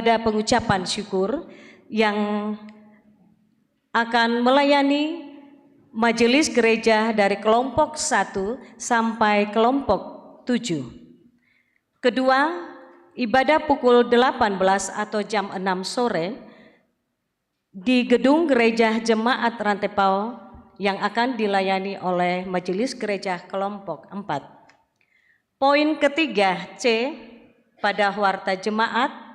ibadah pengucapan syukur yang akan melayani majelis gereja dari kelompok 1 sampai kelompok 7. Kedua, ibadah pukul 18 atau jam 6 sore di gedung gereja Jemaat Rantepao yang akan dilayani oleh majelis gereja kelompok 4. Poin ketiga C pada warta jemaat,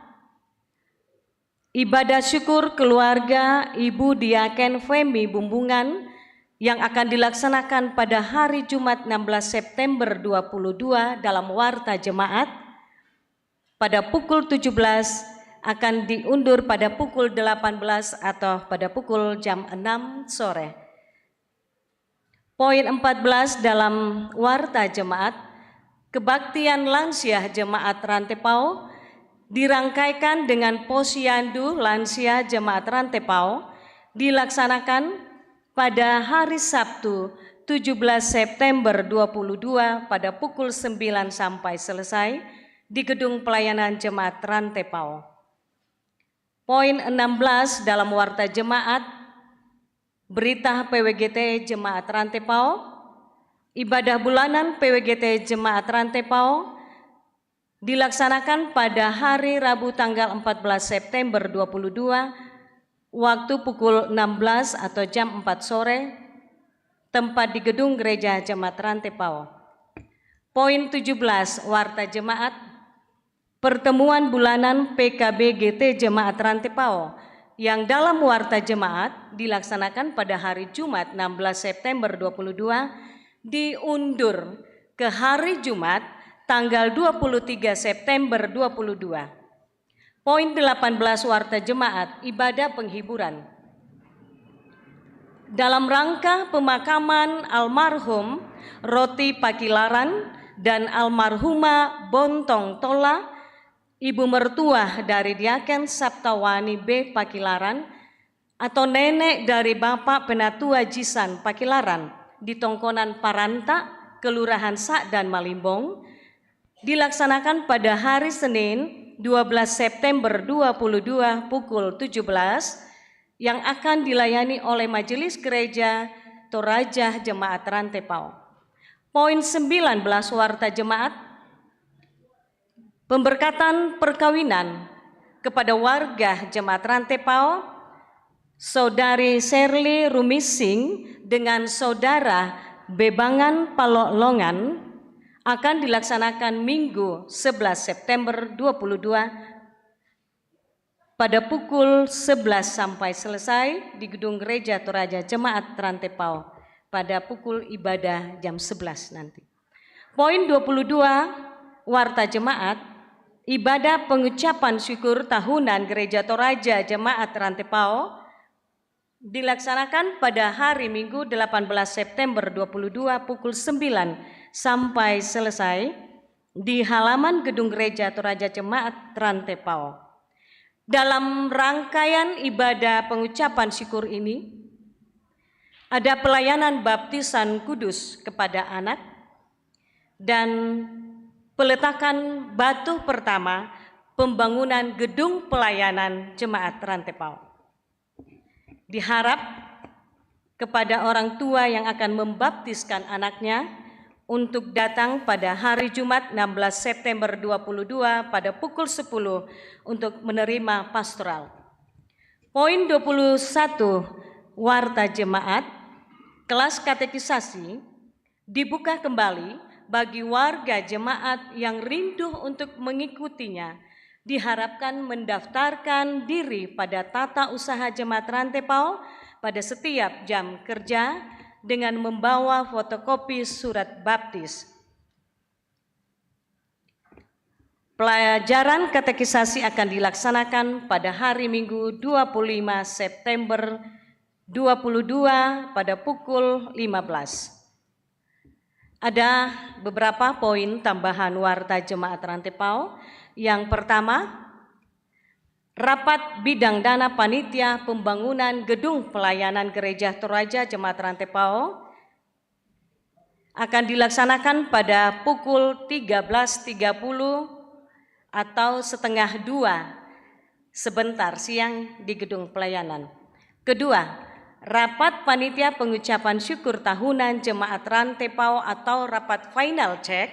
ibadah syukur keluarga Ibu Diaken Femi Bumbungan yang akan dilaksanakan pada hari Jumat 16 September 2022 dalam warta jemaat pada pukul 17 akan diundur pada pukul 18 atau pada pukul jam 6 sore. Poin 14 dalam warta jemaat, kebaktian lansia Jemaat Rantepao dirangkaikan dengan posyandu lansia Jemaat Rantepao dilaksanakan pada hari Sabtu 17 September 2022 pada pukul 9 sampai selesai di Gedung Pelayanan Jemaat Rantepao. Poin 16 dalam warta jemaat, berita PWGT Jemaat Rantepao, ibadah bulanan PWGT Jemaat Rantepao dilaksanakan pada hari Rabu tanggal 14 September 2022, waktu pukul 16 atau jam 4 sore, tempat di Gedung Gereja Jemaat Rantepao. Poin 17 warta jemaat, pertemuan bulanan PKB GT Jemaat Rantepao yang dalam warta jemaat dilaksanakan pada hari Jumat 16 September 2022 diundur ke hari Jumat tanggal 23 September 2022. Poin 18 warta jemaat, ibadah penghiburan. Dalam rangka pemakaman almarhum Roti Pakilaran dan almarhumah Bontong Tola, ibu mertua dari Diaken Saptawani B. Pakilaran atau nenek dari Bapak Penatua Jisan Pakilaran di Tongkonan Paranta, Kelurahan Sakdan Malimbong, dilaksanakan pada hari Senin 12 September 2022 pukul 17 yang akan dilayani oleh Majelis Gereja Toraja Jemaat Rantepao. Poin 19 warta jemaat, pemberkatan perkawinan kepada warga Jemaat Rantepao, Saudari Shirley Rumising dengan Saudara Bebangan Paloklongan akan dilaksanakan Minggu 11 September 2022 pada pukul 11 sampai selesai di Gedung Gereja Toraja Jemaat Rantepao pada pukul ibadah jam 11 nanti. Poin 22 warta jemaat, ibadah pengucapan syukur tahunan Gereja Toraja Jemaat Rantepao dilaksanakan pada hari Minggu 18 September 2022 pukul 9 sampai selesai di halaman Gedung Gereja Toraja Jemaat Rantepao. Dalam rangkaian ibadah pengucapan syukur ini, ada pelayanan baptisan kudus kepada anak dan peletakan batu pertama pembangunan gedung pelayanan Jemaat Rantepao. Diharap kepada orang tua yang akan membaptiskan anaknya untuk datang pada hari Jumat 16 September 2022 pada pukul 10 untuk menerima pastoral. Poin 21 warta jemaat, kelas katekisasi dibuka kembali bagi warga jemaat yang rindu untuk mengikutinya. Diharapkan mendaftarkan diri pada tata usaha Jemaat Rantepao pada setiap jam kerja dengan membawa fotokopi surat baptis. Pelajaran katekisasi akan dilaksanakan pada hari Minggu 25 September 2022 pada pukul 15. Ada beberapa poin tambahan warta Jemaat Rantepao. Yang pertama, rapat bidang dana panitia pembangunan gedung pelayanan Gereja Toraja Jemaat Rantepao akan dilaksanakan pada pukul 13.30 atau setengah 2 sebentar siang di gedung pelayanan. Kedua, rapat panitia pengucapan syukur tahunan Jemaat Rantepao atau rapat final check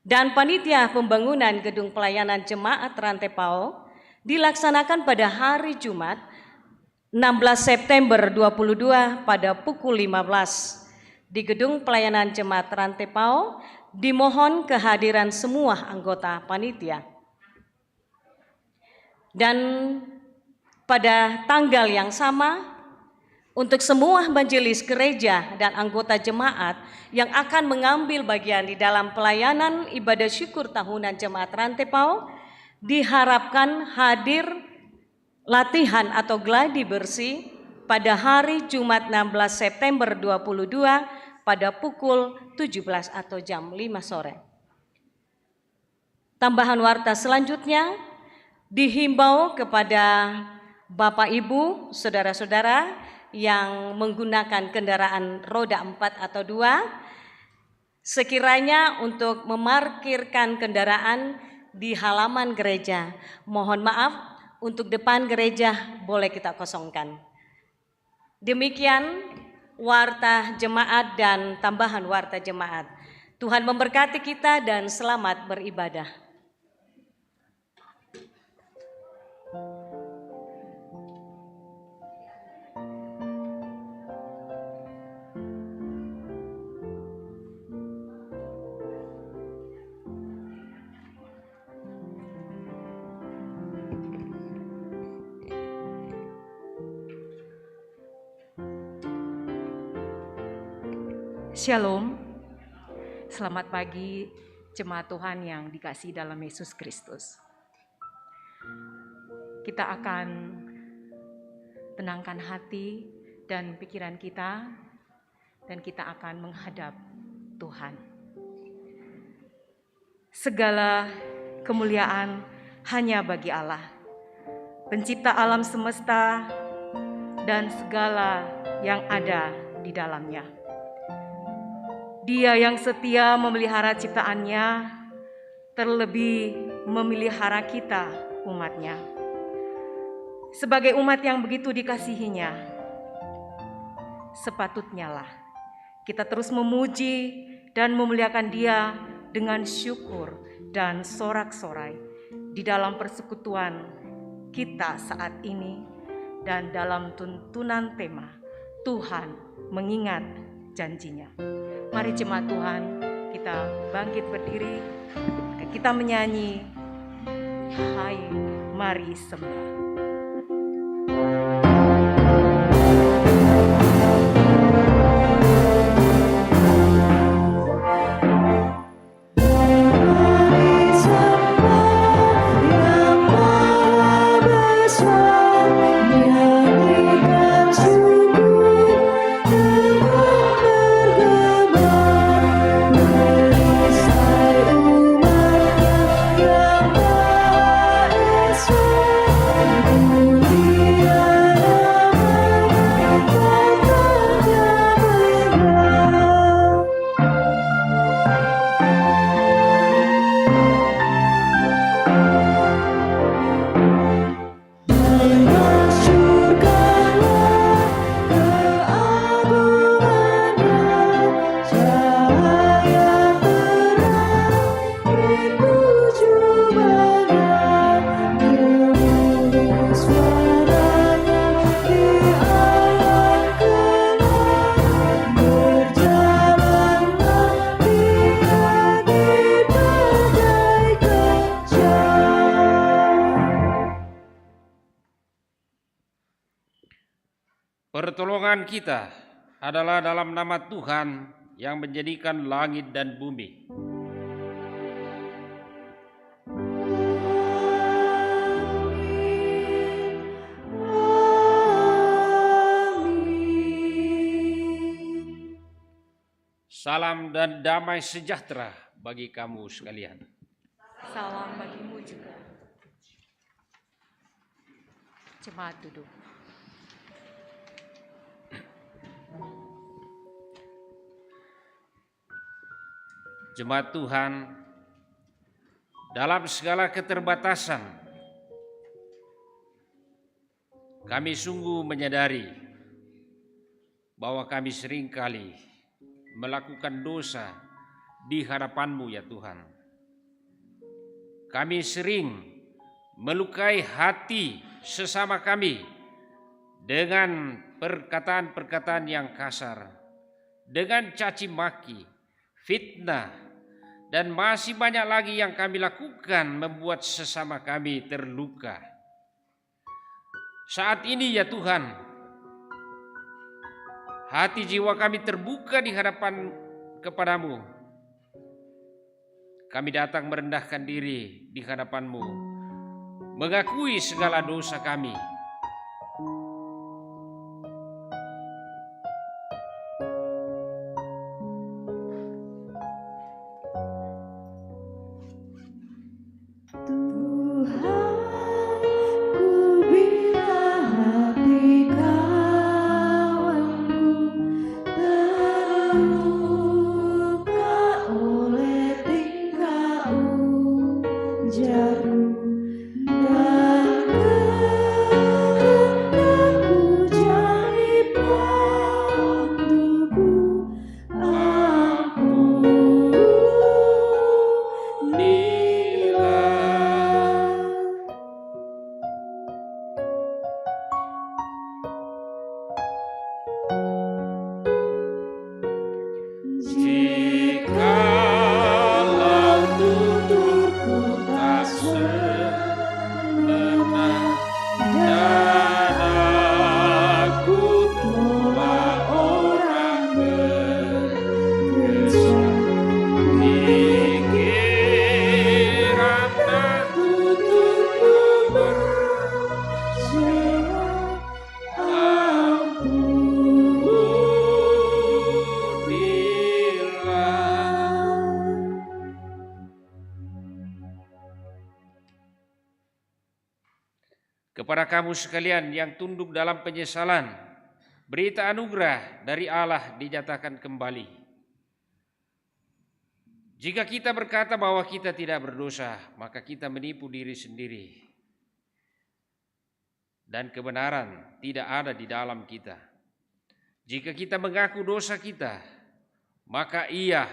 dan panitia pembangunan gedung pelayanan Jemaat Rantepao dilaksanakan pada hari Jumat 16 September 2022 pada pukul 15 di gedung pelayanan Jemaat Rantepao. Dimohon kehadiran semua anggota panitia. Dan pada tanggal yang sama, untuk semua majelis gereja dan anggota jemaat yang akan mengambil bagian di dalam pelayanan ibadah syukur tahunan Jemaat Rantepao, diharapkan hadir latihan atau gladi bersih pada hari Jumat 16 September 2022 pada pukul 17 atau jam 5 sore. Tambahan warta selanjutnya, dihimbau kepada Bapak Ibu, saudara-saudara yang menggunakan kendaraan roda 4 atau 2, sekiranya untuk memarkirkan kendaraan di halaman gereja. Mohon maaf, untuk depan gereja boleh kita kosongkan. Demikian warta jemaat dan tambahan warta jemaat. Tuhan memberkati kita dan selamat beribadah. Shalom, selamat pagi jemaat Tuhan yang dikasihi dalam Yesus Kristus. Kita akan tenangkan hati dan pikiran kita, dan kita akan menghadap Tuhan. Segala kemuliaan hanya bagi Allah, pencipta alam semesta dan segala yang ada di dalamnya. Dia yang setia memelihara ciptaannya, terlebih memelihara kita umatnya. Sebagai umat yang begitu dikasihinya, sepatutnya lah kita terus memuji dan memuliakan Dia dengan syukur dan sorak-sorai di dalam persekutuan kita saat ini dan dalam tuntunan tema Tuhan mengingat janjinya. Mari jemaat Tuhan, kita bangkit berdiri, kita menyanyi, hai mari sembah. Pertolongan kita adalah dalam nama Tuhan yang menjadikan langit dan bumi. Salam dan damai sejahtera bagi kamu sekalian. Salam bagimu juga. Jemaat duduk. Jemaat Tuhan, dalam segala keterbatasan kami sungguh menyadari bahwa kami seringkali melakukan dosa di hadapan-Mu ya Tuhan. Kami sering melukai hati sesama kami dengan perkataan-perkataan yang kasar, dengan caci maki, fitnah, dan masih banyak lagi yang kami lakukan membuat sesama kami terluka. Saat ini ya Tuhan, hati jiwa kami terbuka di hadapan kepadamu. Kami datang merendahkan diri di hadapan-Mu, mengakui segala dosa kami. Kepada kamu sekalian yang tunduk dalam penyesalan, berita anugerah dari Allah dinyatakan kembali. Jika kita berkata bahwa kita tidak berdosa, maka kita menipu diri sendiri. Dan kebenaran tidak ada di dalam kita. Jika kita mengaku dosa kita, maka Ia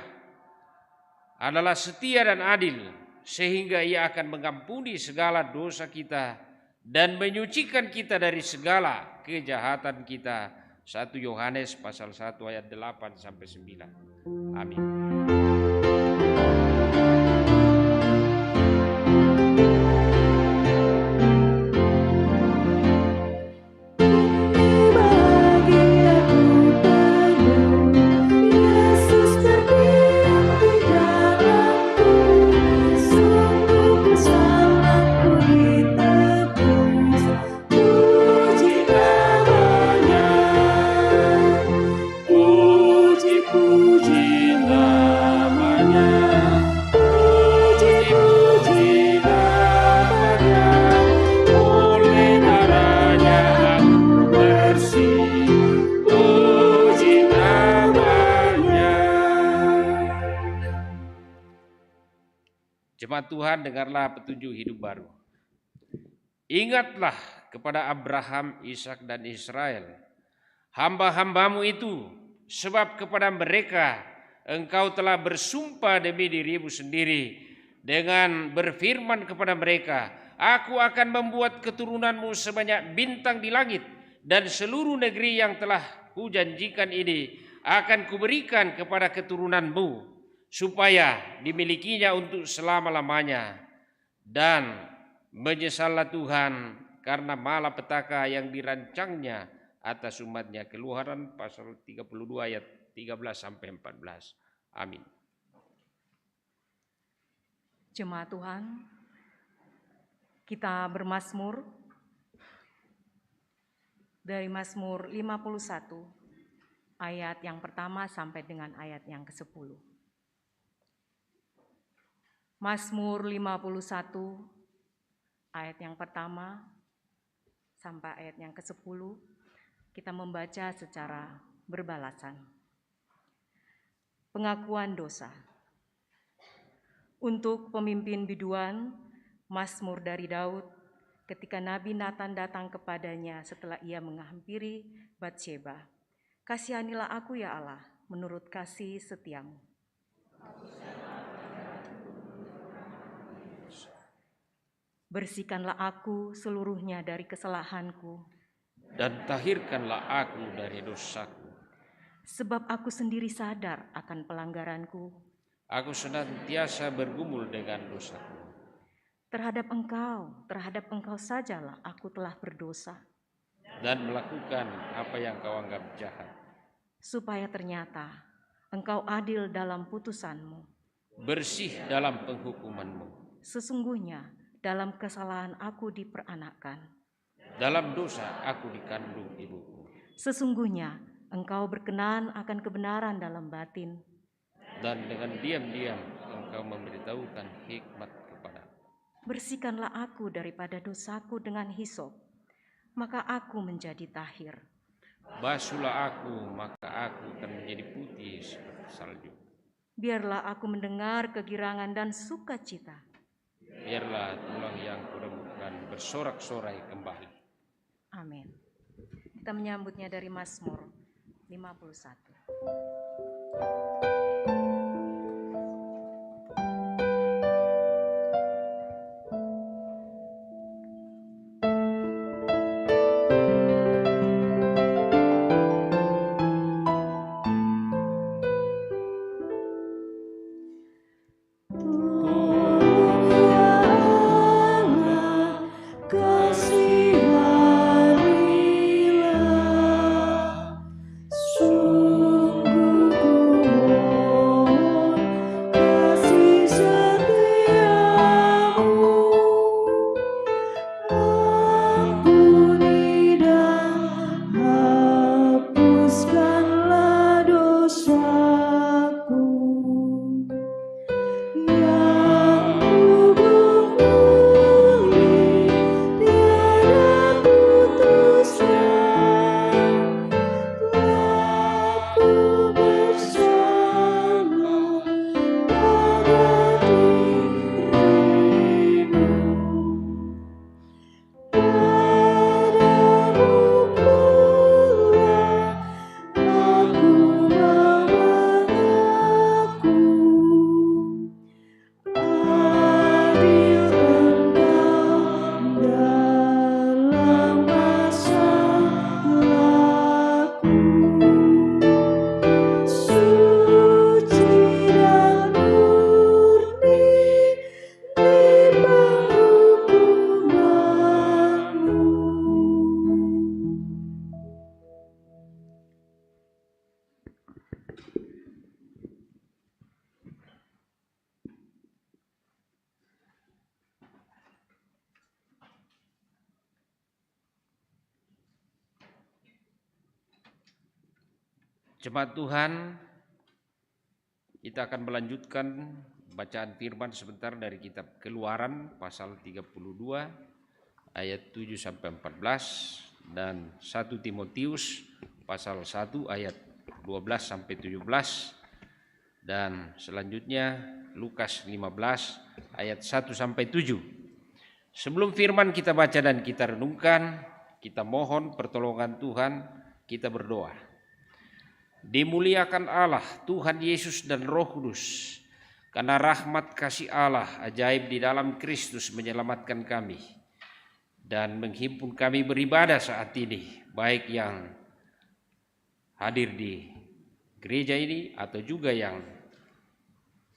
adalah setia dan adil, sehingga Ia akan mengampuni segala dosa kita dan menyucikan kita dari segala kejahatan kita. 1 Yohanes pasal 1 ayat 8 sampai 9. Amin. Jemaat Tuhan, dengarlah petunjuk hidup baru. Ingatlah kepada Abraham, Ishak dan Israel, hamba-hambamu itu, sebab kepada mereka engkau telah bersumpah demi dirimu sendiri dengan berfirman kepada mereka, aku akan membuat keturunanmu sebanyak bintang di langit, dan seluruh negeri yang telah kujanjikan ini akan kuberikan kepada keturunanmu, supaya dimilikinya untuk selama-lamanya. Dan menyesallah Tuhan karena malapetaka yang dirancangnya atas umatnya. Keluaran pasal 32 ayat 13 sampai 14. Amin. Jemaat Tuhan, kita bermazmur dari Mazmur 51 ayat yang pertama sampai dengan ayat yang ke-10. Mazmur 51 ayat yang pertama sampai ayat yang ke-10 kita membaca secara berbalasan. Pengakuan dosa. Untuk pemimpin biduan, Mazmur dari Daud, ketika Nabi Nathan datang kepadanya setelah ia menghampiri Batsheba. Kasihanilah aku ya Allah, menurut kasih setiamu. Bersihkanlah aku seluruhnya dari kesalahanku, dan tahirkanlah aku dari dosaku. sebab aku sendiri sadar akan pelanggaranku. Aku senantiasa bergumul dengan dosaku. Terhadap engkau sajalah aku telah berdosa, Dan melakukan apa yang kau anggap jahat. supaya ternyata engkau adil dalam putusanmu. Bersih dalam penghukumanmu. Sesungguhnya dalam kesalahan aku diperanakkan. Dalam dosa aku dikandung ibuku. Sesungguhnya engkau berkenan akan kebenaran dalam batin. Dan dengan diam-diam engkau memberitahukan hikmat kepadaku. Bersihkanlah aku daripada dosaku dengan hisop, maka aku menjadi tahir. Basuhlah aku, maka aku akan menjadi putih seperti salju. Biarlah aku mendengar kegirangan dan sukacita. Biarlah tulang yang kurembukan bersorak-sorai kembali. Amin. Kita menyambutnya dari Mazmur 51. Jemaat Tuhan, kita akan melanjutkan bacaan firman sebentar dari kitab Keluaran pasal 32 ayat 7 sampai 14 dan 1 Timotius pasal 1 ayat 12 sampai 17 dan selanjutnya Lukas 15 ayat 1 sampai 7. Sebelum firman kita baca dan kita renungkan, kita mohon pertolongan Tuhan, kita berdoa. Dimuliakan Allah, Tuhan Yesus dan Roh Kudus, karena rahmat kasih Allah ajaib di dalam Kristus menyelamatkan kami dan menghimpun kami beribadah saat ini, baik yang hadir di gereja ini atau juga yang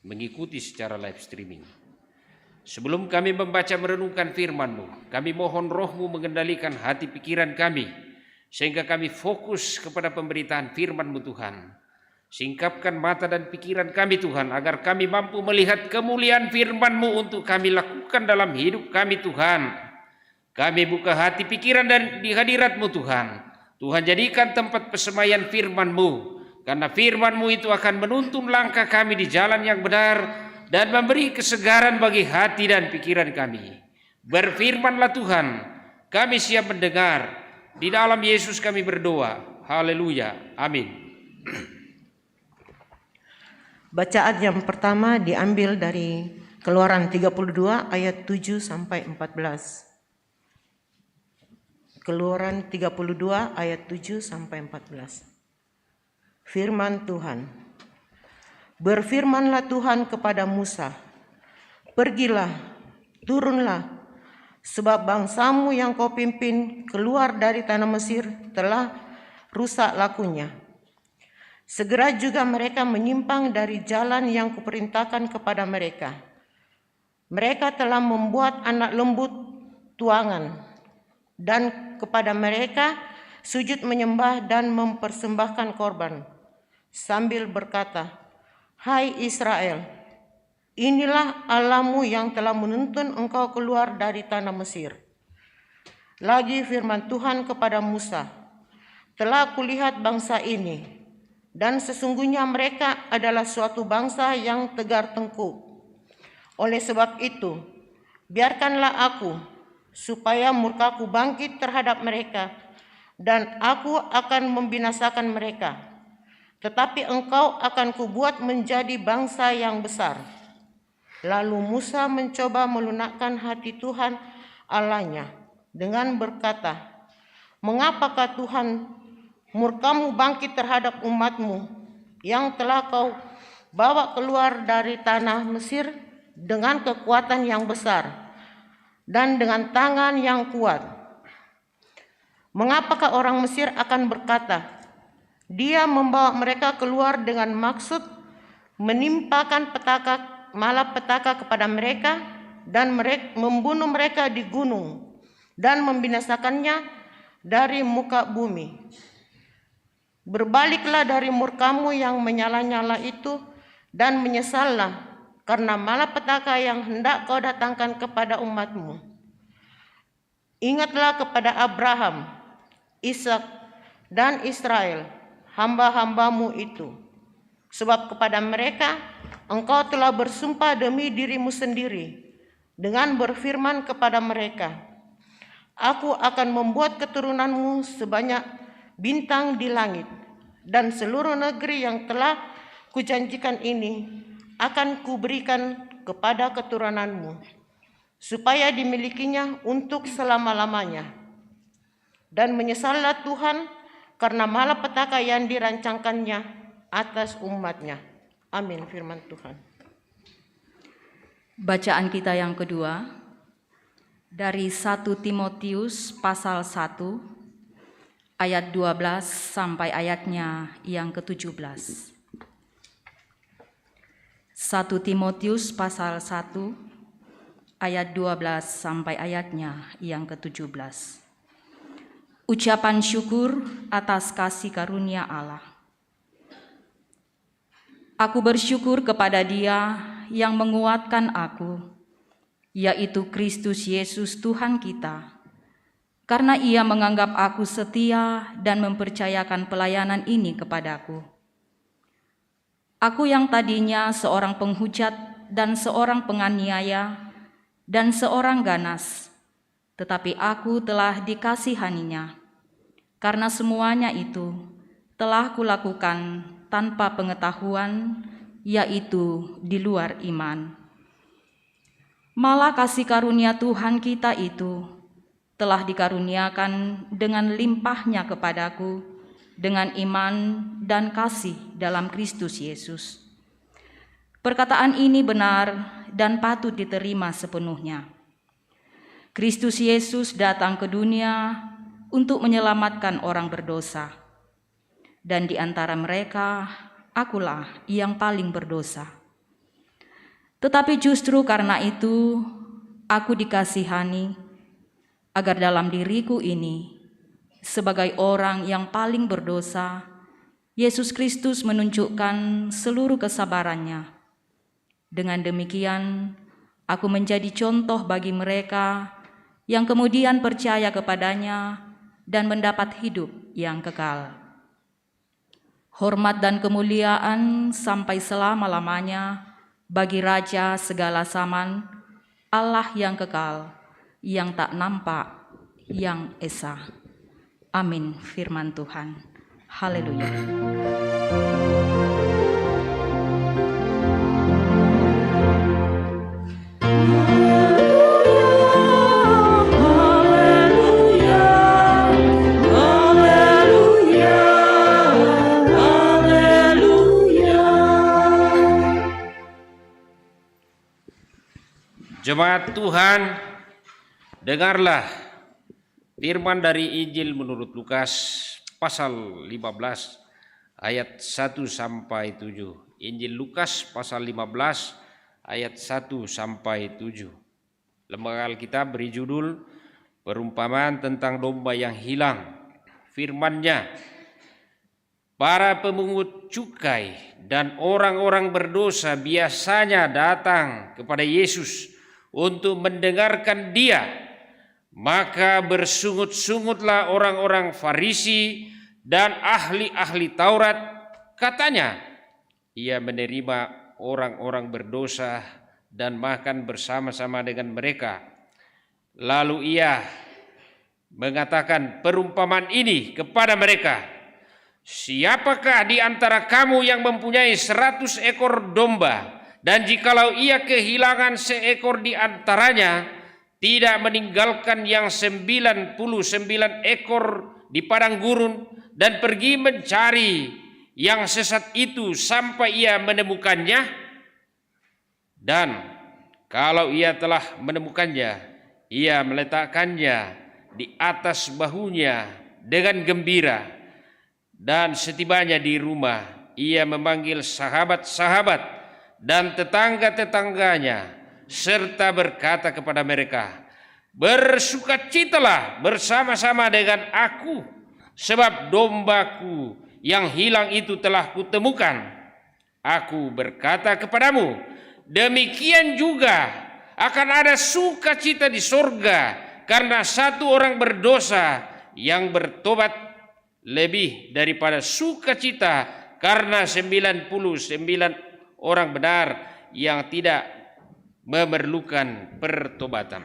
mengikuti secara live streaming. Sebelum kami membaca merenungkan firman-Mu, kami mohon Roh-Mu mengendalikan hati pikiran kami, sehingga kami fokus kepada pemberitaan firman-Mu Tuhan. Singkapkan mata dan pikiran kami Tuhan, agar kami mampu melihat kemuliaan firman-Mu untuk kami lakukan dalam hidup kami Tuhan. Kami buka hati pikiran dan di hadirat-Mu Tuhan. Tuhan jadikan tempat persemaian firman-Mu, karena firman-Mu itu akan menuntun langkah kami di jalan yang benar dan memberi kesegaran bagi hati dan pikiran kami. Berfirmanlah Tuhan, kami siap mendengar. Di dalam Yesus kami berdoa. Haleluya. Amin. Bacaan yang pertama diambil dari Keluaran 32 ayat 7 sampai 14. Keluaran 32 ayat 7 sampai 14. Firman Tuhan. Berfirmanlah Tuhan kepada Musa, "Pergilah, turunlah, sebab bangsamu yang kau pimpin keluar dari tanah Mesir telah rusak lakunya. Segera juga mereka menyimpang dari jalan yang kuperintahkan kepada mereka. Mereka telah membuat anak lembut tuangan, dan kepada mereka sujud menyembah dan mempersembahkan korban, sambil berkata, 'Hai Israel, inilah Allahmu yang telah menuntun engkau keluar dari tanah Mesir.' Lagi firman Tuhan kepada Musa, 'Telah kulihat bangsa ini, dan sesungguhnya mereka adalah suatu bangsa yang tegar tengkuk. Oleh sebab itu, biarkanlah aku, supaya murkaku bangkit terhadap mereka, dan aku akan membinasakan mereka. Tetapi engkau akan kubuat menjadi bangsa yang besar.' Lalu Musa mencoba melunakkan hati Tuhan Allahnya dengan berkata, 'Mengapakah Tuhan murkamu bangkit terhadap umatmu yang telah kau bawa keluar dari tanah Mesir dengan kekuatan yang besar dan dengan tangan yang kuat? Mengapakah orang Mesir akan berkata, Dia membawa mereka keluar dengan maksud menimpakan malapetaka kepada mereka dan membunuh mereka di gunung dan membinasakannya dari muka bumi? Berbaliklah dari murkamu yang menyala-nyala itu dan menyesallah karena malapetaka yang hendak kau datangkan kepada umatmu. Ingatlah kepada Abraham, Ishak, dan Israel, hamba-hambamu itu, sebab kepada mereka engkau telah bersumpah demi dirimu sendiri dengan berfirman kepada mereka, Aku akan membuat keturunanmu sebanyak bintang di langit, dan seluruh negeri yang telah kujanjikan ini akan kuberikan kepada keturunanmu, supaya dimilikinya untuk selama-lamanya. Dan menyesallah Tuhan karena malapetaka yang dirancangkannya atas umatnya.'" Amin. Firman Tuhan. Bacaan kita yang kedua dari 1 Timotius pasal 1 ayat 12 sampai ayatnya yang ke-17. 1 Timotius pasal 1 ayat 12 sampai ayatnya yang ke-17. Ucapan syukur atas kasih karunia Allah. Aku bersyukur kepada Dia yang menguatkan aku, yaitu Kristus Yesus Tuhan kita, karena Ia menganggap aku setia dan mempercayakan pelayanan ini kepadaku. Aku yang tadinya seorang penghujat dan seorang penganiaya dan seorang ganas, tetapi aku telah dikasihaninya, karena semuanya itu telah kulakukan tanpa pengetahuan, yaitu di luar iman. Malah kasih karunia Tuhan kita itu telah dikaruniakan dengan limpahnya kepadaku dengan iman dan kasih dalam Kristus Yesus. Perkataan ini benar dan patut diterima sepenuhnya. Kristus Yesus datang ke dunia untuk menyelamatkan orang berdosa, dan di antara mereka akulah yang paling berdosa. Tetapi justru karena itu aku dikasihani, agar dalam diriku ini, sebagai orang yang paling berdosa, Yesus Kristus menunjukkan seluruh kesabarannya. Dengan demikian, aku menjadi contoh bagi mereka yang kemudian percaya kepadanya dan mendapat hidup yang kekal. Hormat dan kemuliaan sampai selama-lamanya bagi Raja segala zaman, Allah yang kekal, yang tak nampak, yang esa. Amin. Firman Tuhan. Haleluya. Haleluya, haleluya. Jemaat Tuhan, dengarlah firman dari Injil menurut Lukas pasal 15 ayat 1 sampai 7. Injil Lukas pasal 15 ayat 1 sampai 7. Lembaga Alkitab beri judul Perumpamaan tentang domba yang hilang. Firman-Nya, para pemungut cukai dan orang-orang berdosa biasanya datang kepada Yesus untuk mendengarkan Dia. Maka bersungut-sungutlah orang-orang Farisi dan ahli-ahli Taurat. Katanya, Ia menerima orang-orang berdosa dan makan bersama-sama dengan mereka. Lalu Ia mengatakan perumpamaan ini kepada mereka. Siapakah di antara kamu yang mempunyai 100 ekor domba, dan jikalau ia kehilangan seekor di antaranya, tidak meninggalkan yang 99 ekor di padang gurun dan pergi mencari yang sesat itu sampai ia menemukannya? Dan kalau ia telah menemukannya, ia meletakkannya di atas bahunya dengan gembira. Dan setibanya di rumah, ia memanggil sahabat-sahabat dan tetangga-tetangganya, serta berkata kepada mereka, bersukacitalah bersama-sama dengan aku, sebab dombaku yang hilang itu telah kutemukan. Aku berkata kepadamu, demikian juga akan ada sukacita di sorga karena satu orang berdosa yang bertobat, lebih daripada sukacita karena 99 orang benar yang tidak memerlukan pertobatan.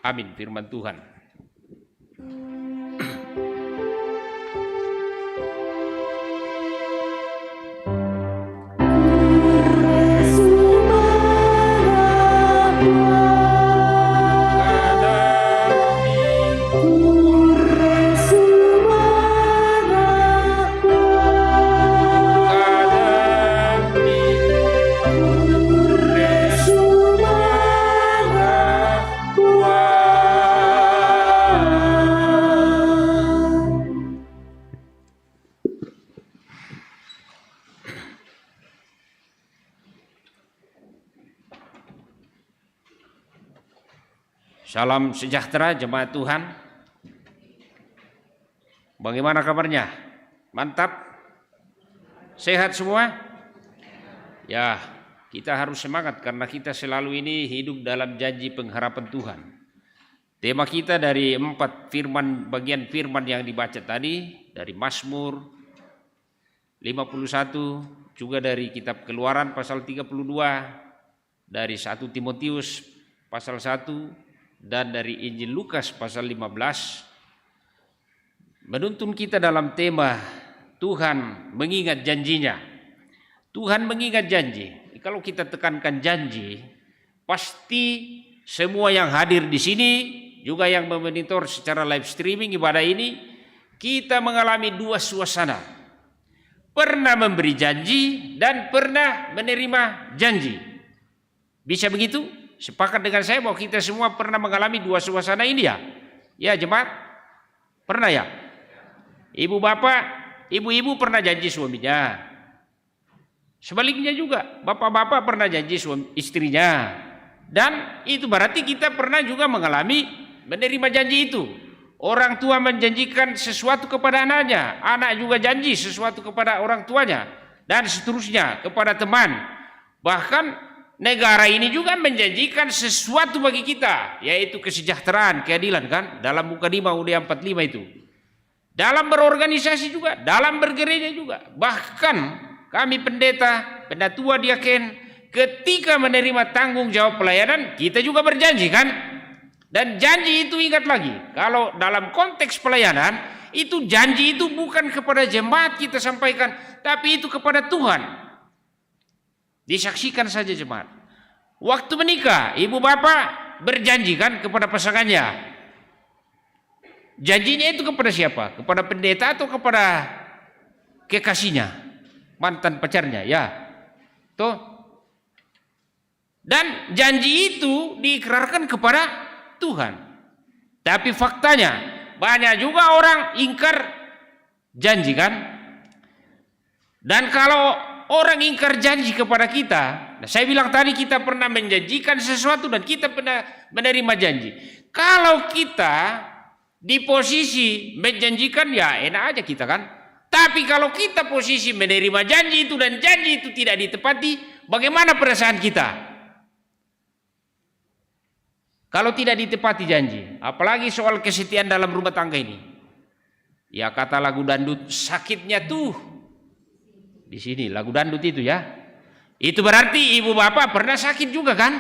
Amin. Firman Tuhan. Salam sejahtera jemaat Tuhan. Bagaimana kabarnya? Mantap? Sehat semua? Ya, kita harus semangat karena kita selalu ini hidup dalam janji pengharapan Tuhan. Tema kita dari 4 firman, bagian firman yang dibaca tadi, dari Mazmur 51, juga dari kitab Keluaran pasal 32, dari 1 Timotius pasal 1, dan dari Injil Lukas pasal 15, menuntun kita dalam tema Tuhan mengingat janjinya. Tuhan mengingat janji. Kalau kita tekankan janji, pasti semua yang hadir di sini, juga yang memonitor secara live streaming ibadah ini, kita mengalami 2 suasana. Pernah memberi janji dan pernah menerima janji. Bisa begitu? Sepakat dengan saya bahwa kita semua pernah mengalami 2 suasana ini ya? Ya jemaat? Pernah ya? Ibu bapak, ibu-ibu pernah janji suaminya. Sebaliknya juga, bapak-bapak pernah janji istrinya. Dan itu berarti kita pernah juga mengalami menerima janji itu. Orang tua menjanjikan sesuatu kepada anaknya, anak juga janji sesuatu kepada orang tuanya, dan seterusnya kepada teman. Bahkan negara ini juga menjanjikan sesuatu bagi kita, yaitu kesejahteraan, keadilan kan, dalam Mukadimah UD 45 itu. Dalam berorganisasi juga, dalam bergereja juga. Bahkan kami pendeta, pendatua, diaken, ketika menerima tanggung jawab pelayanan, kita juga berjanji kan. Dan janji itu ingat lagi, kalau dalam konteks pelayanan, itu janji itu bukan kepada jemaat kita sampaikan, tapi itu kepada Tuhan. Disaksikan saja jemaat. Waktu menikah, ibu bapak berjanji kan kepada pasangannya. Janjinya itu kepada siapa? Kepada pendeta atau kepada kekasihnya? Mantan pacarnya, ya. Tuh. Dan janji itu diikrarkan kepada Tuhan. Tapi faktanya banyak juga orang ingkar janji kan. Dan kalau orang ingkar janji kepada kita, nah saya bilang tadi kita pernah menjanjikan sesuatu dan kita pernah menerima janji. Kalau kita di posisi menjanjikan ya enak aja kita kan. Tapi kalau kita posisi menerima janji itu dan janji itu tidak ditepati, bagaimana perasaan kita? Kalau tidak ditepati janji, apalagi soal kesetiaan dalam rumah tangga ini. Ya kata lagu dangdut, sakitnya tuh di sini, lagu dangdut itu ya. Itu berarti ibu bapak pernah sakit juga kan?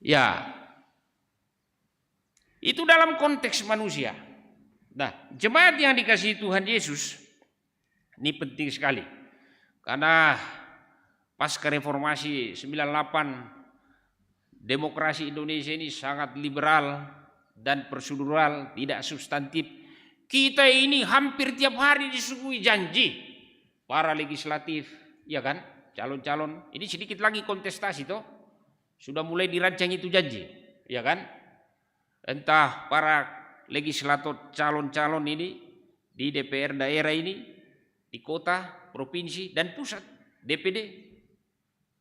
Ya. Itu dalam konteks manusia. Nah, jemaat yang dikasihi Tuhan Yesus, ini penting sekali. Karena pasca reformasi 98, demokrasi Indonesia ini sangat liberal dan prosedural, tidak substantif. Kita ini hampir tiap hari disuguhi janji. Para legislatif, ya kan, calon-calon. Ini sedikit lagi kontestasi toh. Sudah mulai dirancang itu janji, ya kan. Entah para legislator calon-calon ini di DPR daerah ini, di kota, provinsi, dan pusat, DPD.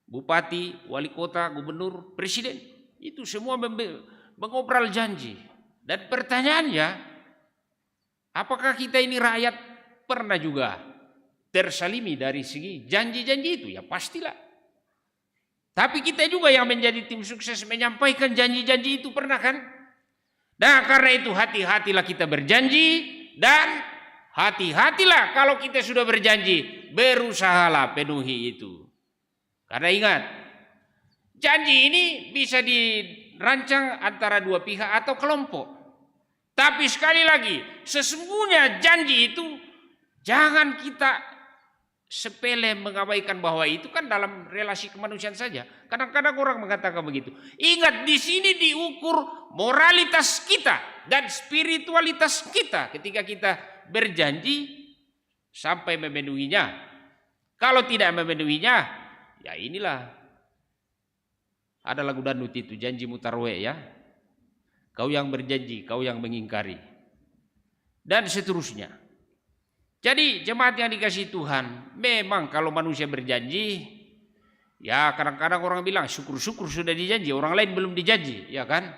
Bupati, wali kota, gubernur, presiden, itu semua mengobrol janji. Dan pertanyaannya, apakah kita ini rakyat pernah juga tersalimi dari segi janji-janji itu? Ya pastilah. Tapi kita juga yang menjadi tim sukses menyampaikan janji-janji itu pernah kan? Nah karena itu hati-hatilah kita berjanji dan hati-hatilah kalau kita sudah berjanji, berusahalah penuhi itu. Karena ingat, janji ini bisa dirancang antara dua pihak atau kelompok. Tapi sekali lagi, sesungguhnya janji itu jangan kita sepele mengabaikan bahwa itu kan dalam relasi kemanusiaan saja. Kadang-kadang orang mengatakan begitu. Ingat, di sini diukur moralitas kita dan spiritualitas kita ketika kita berjanji sampai memenuhinya. Kalau tidak memenuhinya, ya inilah, ada lagu dangdut itu, janji mutarwe ya. Kau yang berjanji, kau yang mengingkari. Dan seterusnya. Jadi jemaat yang dikasihi Tuhan, memang kalau manusia berjanji, ya kadang-kadang orang bilang syukur-syukur sudah dijanji, orang lain belum dijanji, ya kan?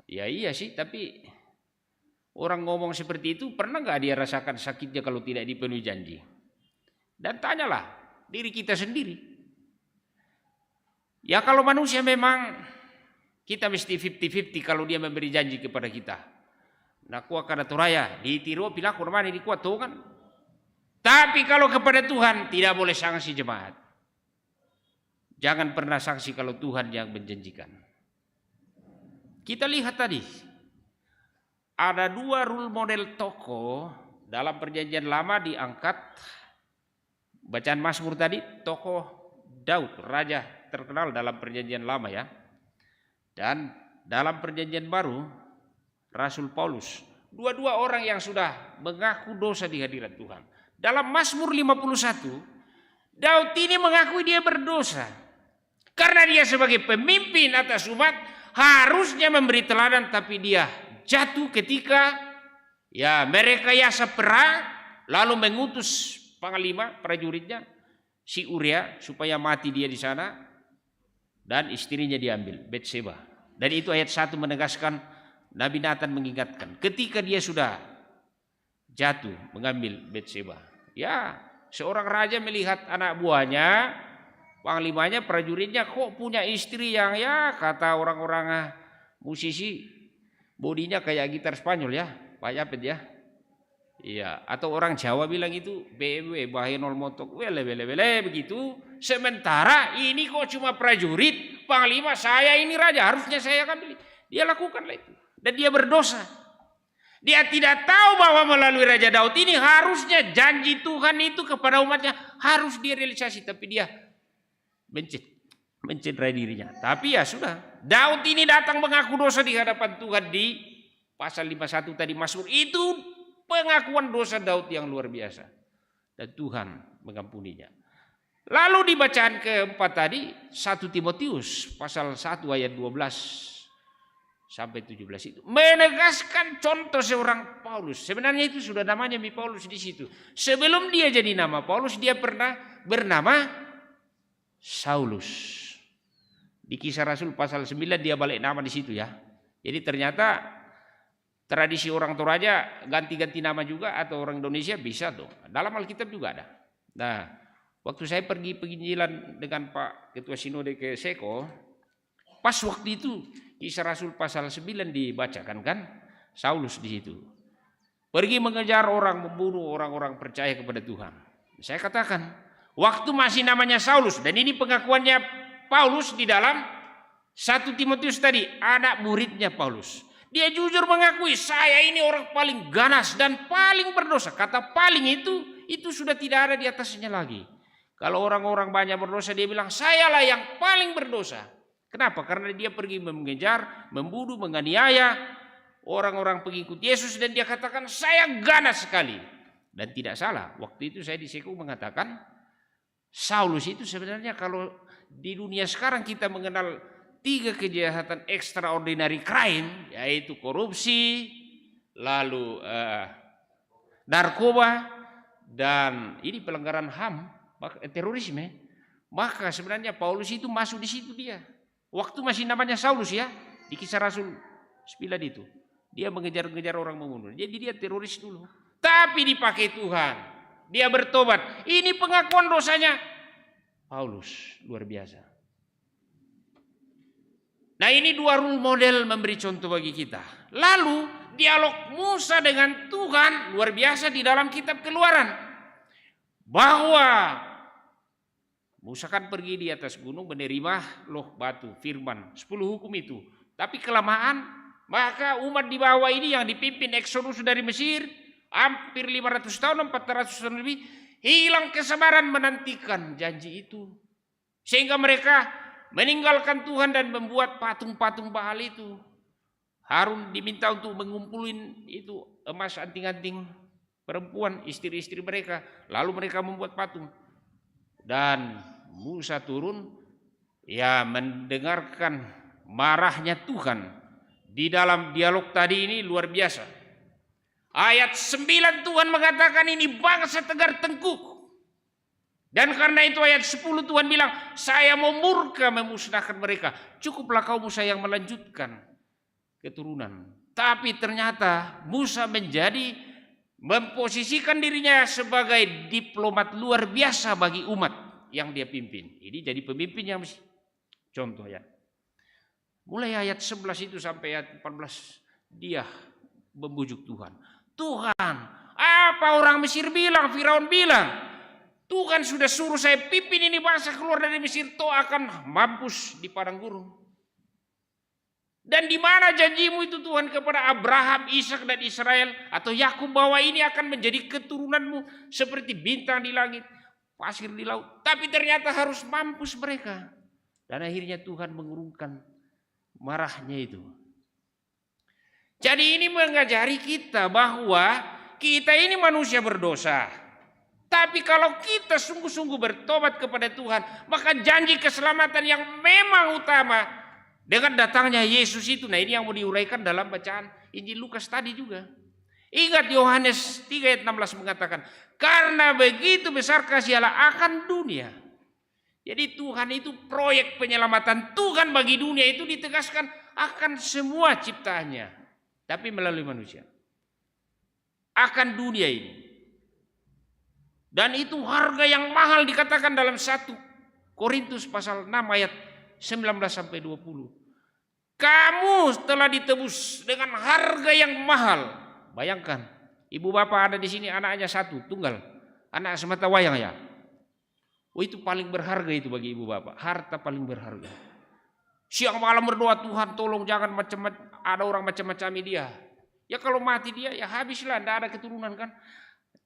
Ya iya sih, tapi orang ngomong seperti itu pernah nggak dia rasakan sakitnya kalau tidak dipenuhi janji? Dan tanyalah diri kita sendiri. Ya kalau manusia memang kita mesti 50-50 kalau dia memberi janji kepada kita. Nah kuah kada turaya di tiro pilah kurmani di kuat kan. Tapi kalau kepada Tuhan tidak boleh sanksi jemaat. Jangan pernah sanksi kalau Tuhan yang menjanjikan. Kita lihat tadi ada dua role model tokoh dalam perjanjian lama diangkat. Bacaan Mazmur tadi, tokoh Daud, raja terkenal dalam perjanjian lama ya. Dan dalam perjanjian baru, Rasul Paulus. Dua-dua orang yang sudah mengaku dosa di hadirat Tuhan. Dalam Mazmur 51, Daud ini mengakui dia berdosa. Karena dia sebagai pemimpin atas umat, harusnya memberi teladan, tapi dia jatuh ketika ya merekayasa perang, lalu mengutus panglima prajuritnya si Uria supaya mati dia di sana dan istrinya diambil, Batseba. Dan itu ayat 1 menegaskan, Nabi Nathan mengingatkan ketika dia sudah jatuh mengambil Batseba. Ya, seorang raja melihat anak buahnya, panglimanya, prajuritnya kok punya istri yang ya kata orang-orang musisi bodinya kayak gitar Spanyol ya, Pak Yapet ya. Iya, atau orang Jawa bilang itu BMW bahenol motok wele begitu. Sementara ini kok cuma prajurit, panglima, saya ini raja, harusnya saya akan pilih. Dia lakukanlah itu dan dia berdosa. Dia tidak tahu bahwa melalui Raja Daud ini harusnya janji Tuhan itu kepada umatnya harus direalisasi, tapi dia mencederai dirinya. Tapi ya sudah, Daud ini datang mengaku dosa di hadapan Tuhan di pasal 51 tadi Mazmur itu. Pengakuan dosa Daud yang luar biasa. Dan Tuhan mengampuninya. Lalu di bacaan keempat tadi 1 Timotius pasal 1 ayat 12 sampai 17 itu menegaskan contoh seorang Paulus. Sebenarnya itu sudah namanya Paulus di situ. Sebelum dia jadi nama Paulus, dia pernah bernama Saulus. Di Kisah Rasul pasal 9 dia balik nama di situ ya. Jadi ternyata tradisi orang Toraja ganti-ganti nama juga, atau orang Indonesia bisa tuh. Dalam Alkitab juga ada. Nah, waktu saya pergi penginjilan dengan Pak Ketua Sinode ke Seko, pas waktu itu Kisah Rasul pasal 9 dibacakan kan, Saulus di situ. Pergi mengejar orang, membunuh orang-orang percaya kepada Tuhan. Saya katakan, waktu masih namanya Saulus, dan ini pengakuannya Paulus di dalam 1 Timotius tadi, anak muridnya Paulus. Dia jujur mengakui, saya ini orang paling ganas dan paling berdosa. Kata paling itu sudah tidak ada di atasnya lagi. Kalau orang-orang banyak berdosa, dia bilang, sayalah yang paling berdosa. Kenapa? Karena dia pergi mengejar, membunuh, menganiaya orang-orang pengikut Yesus, dan dia katakan, saya ganas sekali. Dan tidak salah, waktu itu saya di Seko mengatakan, Saulus itu sebenarnya kalau di dunia sekarang kita mengenal 3 kejahatan extraordinary crime, yaitu korupsi, lalu narkoba, dan ini pelanggaran HAM, terorisme. Maka sebenarnya Paulus itu masuk di situ dia. Waktu masih namanya Saulus ya, di Kisah Rasul 9 itu. Dia mengejar-ngejar orang membunuh. Jadi dia teroris dulu. Tapi dipakai Tuhan. Dia bertobat. Ini pengakuan dosanya Paulus, luar biasa. Nah, ini 2 role model memberi contoh bagi kita. Lalu dialog Musa dengan Tuhan luar biasa di dalam kitab Keluaran. Bahwa Musa kan pergi di atas gunung menerima loh batu, firman, 10 hukum itu. Tapi kelamaan, maka umat di bawah ini yang dipimpin Eksodus dari Mesir, hampir 500 tahun, 400 tahun lebih, hilang kesabaran menantikan janji itu. Sehingga mereka meninggalkan Tuhan dan membuat patung-patung Baal itu. Harun diminta untuk mengumpulin itu emas anting-anting perempuan, istri-istri mereka. Lalu mereka membuat patung. Dan Musa turun, ya mendengarkan marahnya Tuhan. Di dalam dialog tadi ini luar biasa. Ayat 9 Tuhan mengatakan ini bangsa tegar tengkuk. Dan karena itu ayat 10 Tuhan bilang, saya mau murka memusnahkan mereka. Cukuplah kau Musa yang melanjutkan keturunan. Tapi ternyata Musa memposisikan dirinya sebagai diplomat luar biasa bagi umat yang dia pimpin. Ini jadi pemimpin yang contoh ya. Mulai ayat 11 itu sampai ayat 14 dia membujuk Tuhan. Tuhan, apa orang Mesir bilang, Firaun bilang, Tuhan sudah suruh saya pimpin ini bangsa keluar dari Mesir, toh akan mampus di padang gurun. Dan di mana janjimu itu Tuhan kepada Abraham, Ishak dan Israel atau Yakub bahwa ini akan menjadi keturunanmu seperti bintang di langit, pasir di laut. Tapi ternyata harus mampus mereka. Dan akhirnya Tuhan mengurungkan marahnya itu. Jadi ini mengajari kita bahwa kita ini manusia berdosa. Tapi kalau kita sungguh-sungguh bertobat kepada Tuhan, maka janji keselamatan yang memang utama dengan datangnya Yesus itu. Nah, ini yang mau diuraikan dalam bacaan Injil Lukas tadi juga. Ingat Yohanes 3 ayat 16 mengatakan, karena begitu besar kasih Allah akan dunia. Jadi Tuhan itu proyek penyelamatan Tuhan bagi dunia itu ditegaskan akan semua ciptaannya. Tapi melalui manusia. Akan dunia ini. Dan itu harga yang mahal dikatakan dalam 1 Korintus pasal 6 ayat 19 sampai 20. Kamu telah ditebus dengan harga yang mahal. Bayangkan, ibu bapak ada di sini anaknya 1, tunggal. Anak semata wayang ya. Oh, itu paling berharga itu bagi ibu bapak. Harta paling berharga. Siang malam berdoa, Tuhan tolong jangan macam-macam ada orang macam-macam dia. Ya kalau mati dia ya habislah, tidak ada keturunan kan.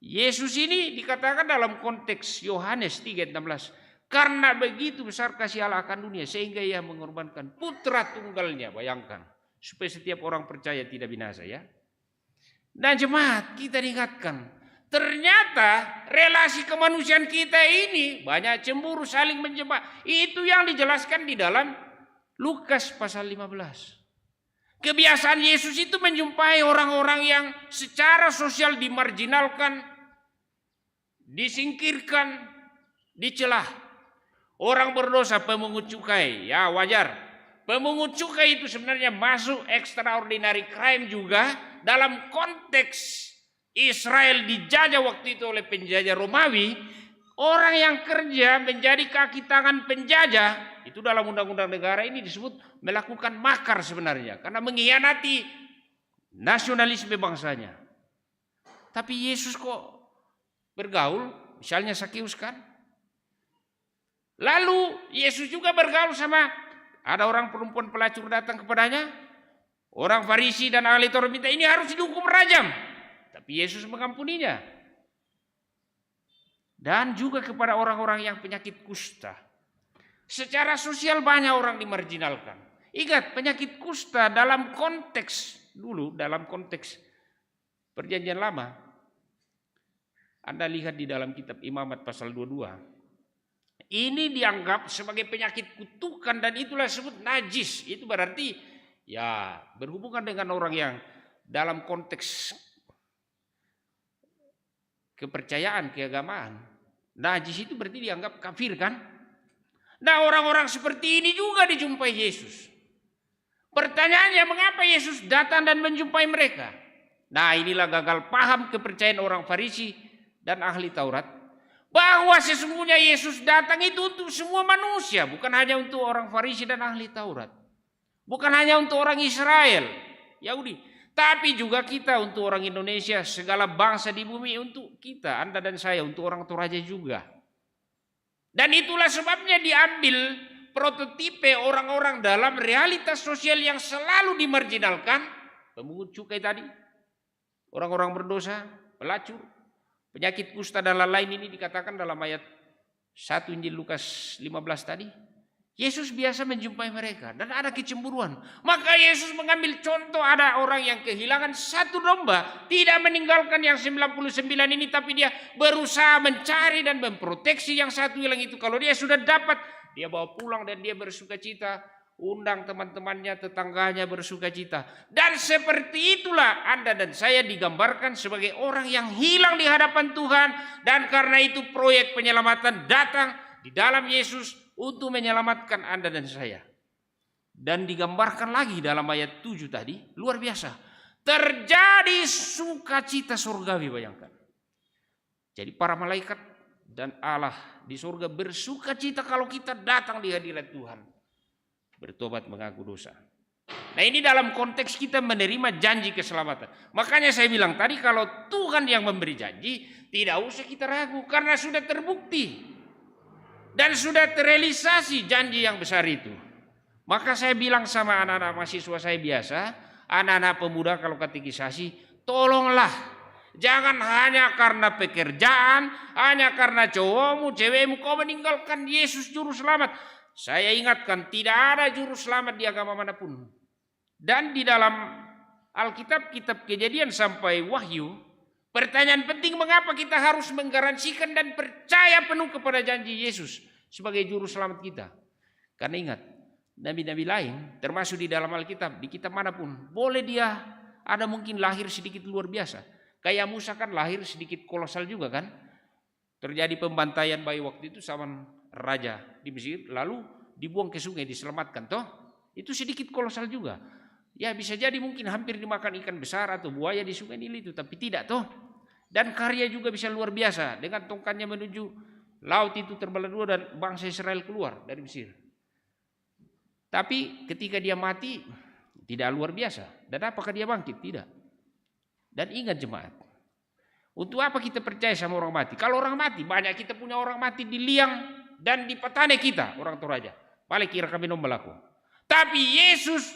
Yesus ini dikatakan dalam konteks Yohanes 3:16, karena begitu besar kasih Allah akan dunia sehingga ia mengorbankan putra tunggalnya, bayangkan, supaya setiap orang percaya tidak binasa ya. Dan jemaat kita diingatkan, Ternyata relasi kemanusiaan kita ini banyak cemburu, saling menjebak. Itu yang dijelaskan di dalam Lukas pasal 15. Kebiasaan Yesus itu menjumpai orang-orang yang secara sosial dimarginalkan, disingkirkan, dicelah. Orang berdosa, pemungut cukai, ya wajar. Pemungut cukai itu sebenarnya masuk extraordinary crime juga dalam konteks Israel dijajah waktu itu oleh penjajah Romawi. Orang yang kerja menjadi kaki tangan penjajah, itu dalam undang-undang negara ini disebut melakukan makar sebenarnya, karena mengkhianati nasionalisme bangsanya. Tapi Yesus kok bergaul, misalnya Sakeus kan. Lalu Yesus juga bergaul sama, ada orang perempuan pelacur datang kepadanya, orang Farisi dan ahli Taurat minta ini harus dihukum rajam. Tapi Yesus mengampuninya. Dan juga kepada orang-orang yang penyakit kusta. Secara sosial banyak orang dimarginalkan. Ingat, penyakit kusta dalam konteks dulu, dalam konteks Perjanjian Lama. Anda lihat di dalam kitab Imamat pasal 22. Ini dianggap sebagai penyakit kutukan dan itulah disebut najis. Itu berarti ya berhubungan dengan orang yang dalam konteks kepercayaan, keagamaan. Najis itu berarti dianggap kafir kan? Nah, orang-orang seperti ini juga dijumpai Yesus. Pertanyaannya, mengapa Yesus datang dan menjumpai mereka? Nah, inilah gagal paham kepercayaan orang Farisi dan ahli Taurat, bahwa sesungguhnya Yesus datang itu untuk semua manusia, bukan hanya untuk orang Farisi dan ahli Taurat. Bukan hanya untuk orang Israel, Yahudi. Tapi juga kita untuk orang Indonesia, segala bangsa di bumi, untuk kita, Anda dan saya, untuk orang Toraja juga. Dan itulah sebabnya diambil prototipe orang-orang dalam realitas sosial yang selalu dimarginalkan. Pemungut cukai tadi, orang-orang berdosa, pelacur, penyakit kusta dan lain-lain ini dikatakan dalam ayat 1 Injil Lukas 15 tadi. Yesus biasa menjumpai mereka dan ada kecemburuan. Maka Yesus mengambil contoh, ada orang yang kehilangan satu domba, tidak meninggalkan yang 99 ini, tapi dia berusaha mencari dan memproteksi yang satu hilang itu. Kalau dia sudah dapat, dia bawa pulang dan dia bersukacita, undang teman-temannya, tetangganya bersukacita. Dan seperti itulah Anda dan saya digambarkan sebagai orang yang hilang di hadapan Tuhan, dan karena itu proyek penyelamatan datang di dalam Yesus untuk menyelamatkan Anda dan saya. Dan digambarkan lagi dalam ayat 7 tadi, luar biasa. Terjadi sukacita surgawi, bayangkan. Jadi para malaikat dan Allah di surga bersukacita kalau kita datang di hadirat Tuhan, bertobat mengaku dosa. Nah, ini dalam konteks kita menerima janji keselamatan. Makanya saya bilang tadi, kalau Tuhan yang memberi janji, tidak usah kita ragu, karena sudah terbukti. Dan sudah terrealisasi janji yang besar itu. Maka saya bilang sama anak-anak mahasiswa saya biasa, anak-anak pemuda kalau katekisasi, tolonglah. Jangan hanya karena pekerjaan, hanya karena cowokmu, cewekmu, kau meninggalkan Yesus juru selamat. Saya ingatkan, tidak ada juru selamat di agama manapun. Dan di dalam Alkitab, kitab Kejadian sampai Wahyu, pertanyaan penting, mengapa kita harus menggaransikan dan percaya penuh kepada janji Yesus sebagai juru selamat kita? Karena ingat, nabi-nabi lain termasuk di dalam Alkitab, di kitab manapun, boleh dia ada mungkin lahir sedikit luar biasa. Kayak Musa kan lahir sedikit kolosal juga kan. Terjadi pembantaian bayi waktu itu sama raja di Mesir, lalu dibuang ke sungai, diselamatkan toh. Itu sedikit kolosal juga. Ya bisa jadi mungkin hampir dimakan ikan besar atau buaya di sungai Nil itu, tapi tidak toh. Dan karya juga bisa luar biasa, dengan tongkatnya menuju laut itu terbelah dua dan bangsa Israel keluar dari Mesir. Tapi ketika dia mati tidak luar biasa. Dan apakah dia bangkit? Tidak. Dan ingat jemaat, untuk apa kita percaya sama orang mati? Kalau orang mati, banyak kita punya orang mati di liang dan di petani kita, orang Toraja. Paling kira kami nombalaku. Tapi Yesus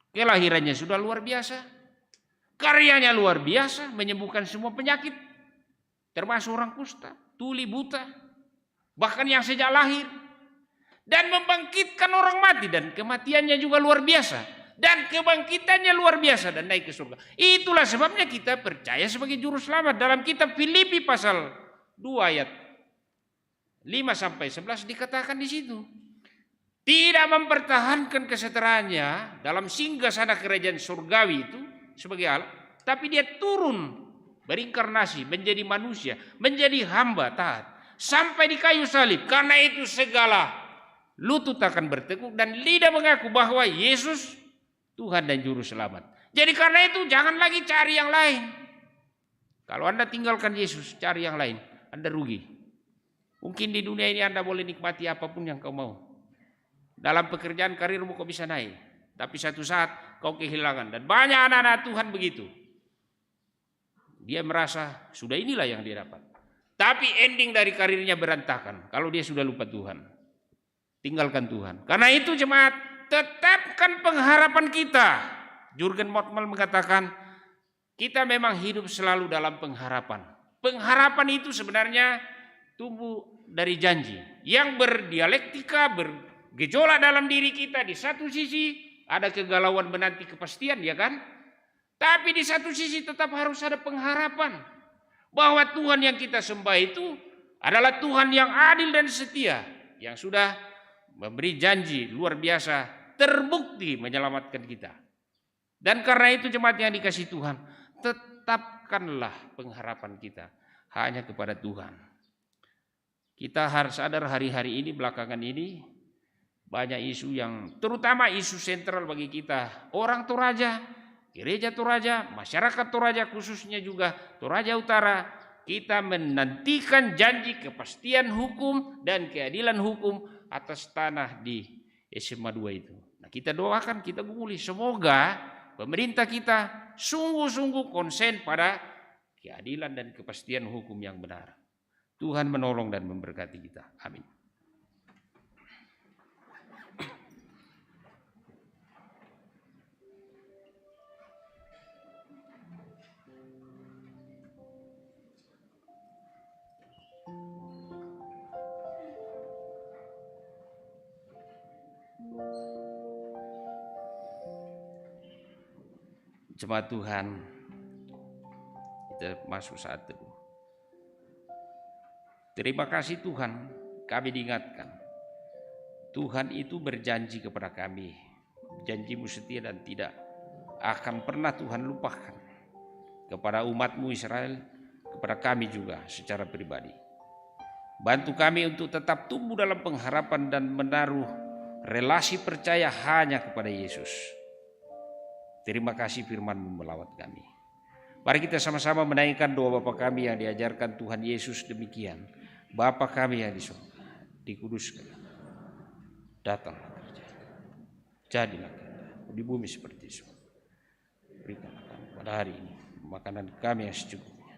kelahirannya sudah luar biasa, karyanya luar biasa, menyembuhkan semua penyakit, termasuk orang kusta, tuli, buta, bahkan yang sejak lahir, dan membangkitkan orang mati, dan kematiannya juga luar biasa. Dan kebangkitannya luar biasa dan naik ke surga. Itulah sebabnya kita percaya sebagai juru selamat. Dalam kitab Filipi pasal 2 ayat 5-11 dikatakan di situ. Tidak mempertahankan kesetaraannya dalam singgasana kerajaan surgawi itu sebagai Allah, tapi dia turun berinkarnasi menjadi manusia, menjadi hamba taat sampai di kayu salib. Karena itu segala lutut akan bertekuk dan lidah mengaku bahwa Yesus Tuhan dan juru selamat. Jadi karena itu jangan lagi cari yang lain. Kalau Anda tinggalkan Yesus, cari yang lain, Anda rugi. Mungkin di dunia ini Anda boleh nikmati apapun yang kau mau. Dalam pekerjaan karirmu kau bisa naik, tapi satu saat kau kehilangan. Dan banyak anak-anak Tuhan begitu. Dia merasa sudah inilah yang dia dapat. Tapi ending dari karirnya berantakan kalau dia sudah lupa Tuhan. Tinggalkan Tuhan. Karena itu jemaat, tetapkan pengharapan kita. Jurgen Moltmann mengatakan, kita memang hidup selalu dalam pengharapan. Pengharapan itu sebenarnya tumbuh dari janji yang berdialektika, bergejolak dalam diri kita. Di satu sisi ada kegalauan menanti kepastian, ya kan? Tapi di satu sisi tetap harus ada pengharapan bahwa Tuhan yang kita sembah itu adalah Tuhan yang adil dan setia, yang sudah memberi janji luar biasa, terbukti menyelamatkan kita. Dan karena itu jemaat yang dikasihi Tuhan, tetapkanlah pengharapan kita hanya kepada Tuhan. Kita harus sadar hari-hari ini, belakangan ini banyak isu yang terutama isu sentral bagi kita. Orang Toraja, Gereja Toraja, masyarakat Toraja khususnya juga Toraja Utara, kita menantikan janji kepastian hukum dan keadilan hukum atas tanah di SMA 2 itu. Nah, kita doakan, kita gumuli semoga pemerintah kita sungguh-sungguh konsen pada keadilan dan kepastian hukum yang benar. Tuhan menolong dan memberkati kita. Amin. Jemaat Tuhan, kita masuk saat teduh. Terima kasih Tuhan, kami diingatkan. Tuhan itu berjanji kepada kami, janji-Mu setia dan tidak akan pernah Tuhan lupakan kepada umat-Mu Israel, kepada kami juga secara pribadi. Bantu kami untuk tetap tumbuh dalam pengharapan dan menaruh relasi percaya hanya kepada Yesus. Terima kasih firman-Mu melawat kami. Mari kita sama-sama menaikkan doa Bapa kami yang diajarkan Tuhan Yesus demikian. Bapa kami yang di surga, dikuduskan, datanglah kerajaan, jadilah kehendak-Mu di bumi seperti di surga. Berikanlah kami pada hari ini makanan kami yang secukupnya,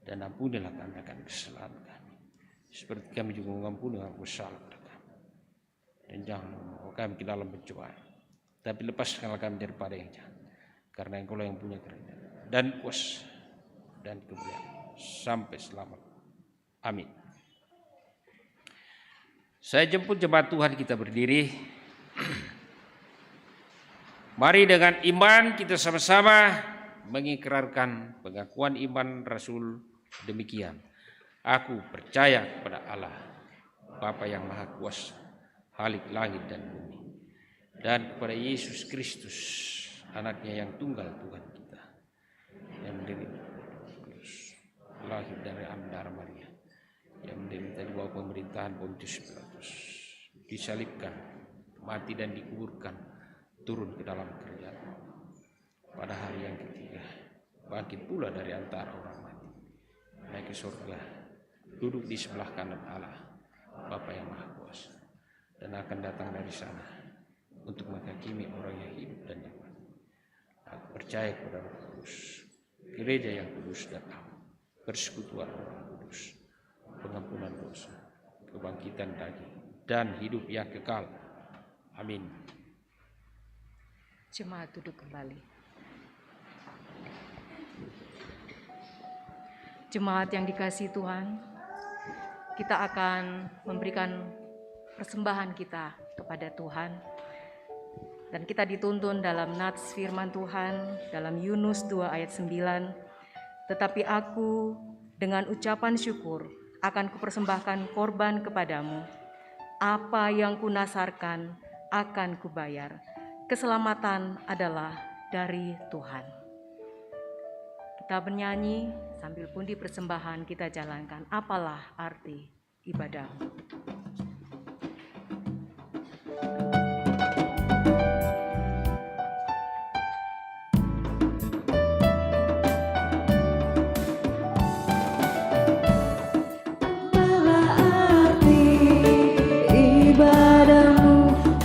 dan ampunilah kami akan kesalahan kami, seperti kami juga mengampuni orang bersalah kepada kami. Dan jangan membawa kami ke dalam pencobaan, tapi lepaskanlah kami daripada yang jahat, karena Engkau yang punya kerajaan dan kuasa dan kemuliaan sampai selamanya. Amin. Saya jemput jemaat Tuhan, kita berdiri. Mari dengan iman kita sama-sama mengikrarkan pengakuan iman Rasul demikian. Aku percaya kepada Allah, Bapa yang Maha Kuasa, Khalik langit dan bumi, dan kepada Yesus Kristus, anaknya yang tunggal Tuhan kita, yang menderita kudus, lahir dari darah Maria, yang menderita di bawah pemerintahan Pontius Pilatus, disalibkan, mati dan dikuburkan, turun ke dalam kerajaan. Pada hari yang ketiga, bangkit pula dari antara orang mati, naik ke surga, duduk di sebelah kanan Allah, Bapa yang Maha Kuasa, dan akan datang dari sana untuk menghakimi orang yang hidup dan yang mati. Aku percaya kepada Roh Kudus, gereja yang kudus dan aman, persekutuan orang kudus, pengampunan dosa, kebangkitan daging, dan hidup yang kekal. Amin. Jemaat duduk kembali. Jemaat yang dikasihi Tuhan, kita akan memberikan persembahan kita kepada Tuhan. Dan kita dituntun dalam nats firman Tuhan dalam Yunus 2 ayat 9. Tetapi aku dengan ucapan syukur akan kupersembahkan korban kepadamu. Apa yang kunasarkan akan kubayar. Keselamatan adalah dari Tuhan. Kita bernyanyi sambil pundi persembahan kita jalankan. Apalah arti ibadahmu.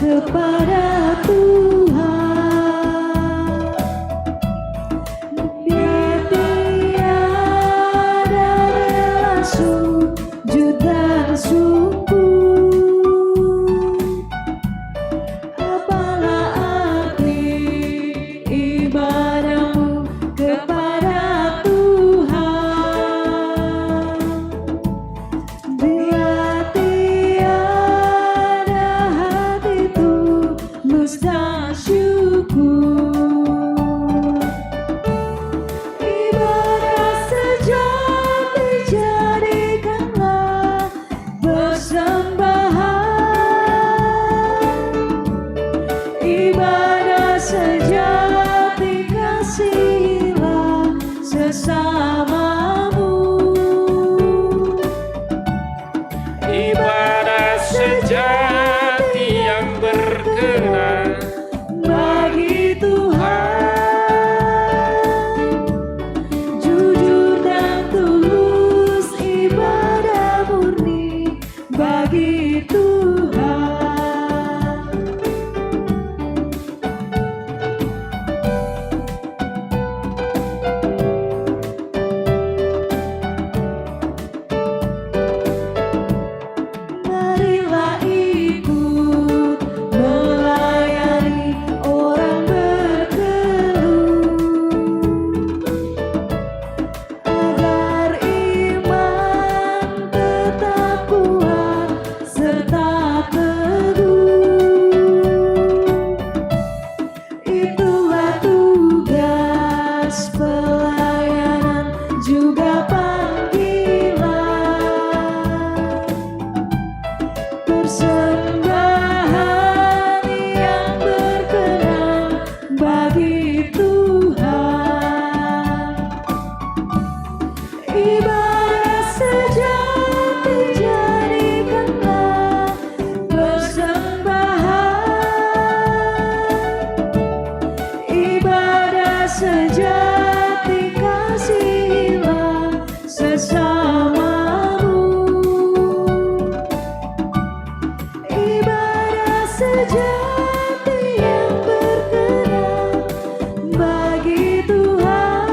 Kepada Tuhan, dia tiada rela sujud dan sungguh. Apalah arti ibadahmu kepada Tuhan, bila tiada hati tulus dan syukur. Ibadah sejati jadikanlah persembahan. Ibadah sejati kasihilah sesamamu. Ibadah sejati yang berkenan Bagi Tuhan, jujur dan tulus ibadah murni bagi Tuhan. Marilah ikut melayani orang berkeluh, agar iman tetap kuat serta teguh. Itulah tugas pelayanan juga panggilan. Persembahan yang berkenan bagi Tuhan. Ibadah sejati jadikanlah persembahan. Ibadah sejati kasihilah sesamamu. Ibadah sejati yang berkenan bagi Tuhan,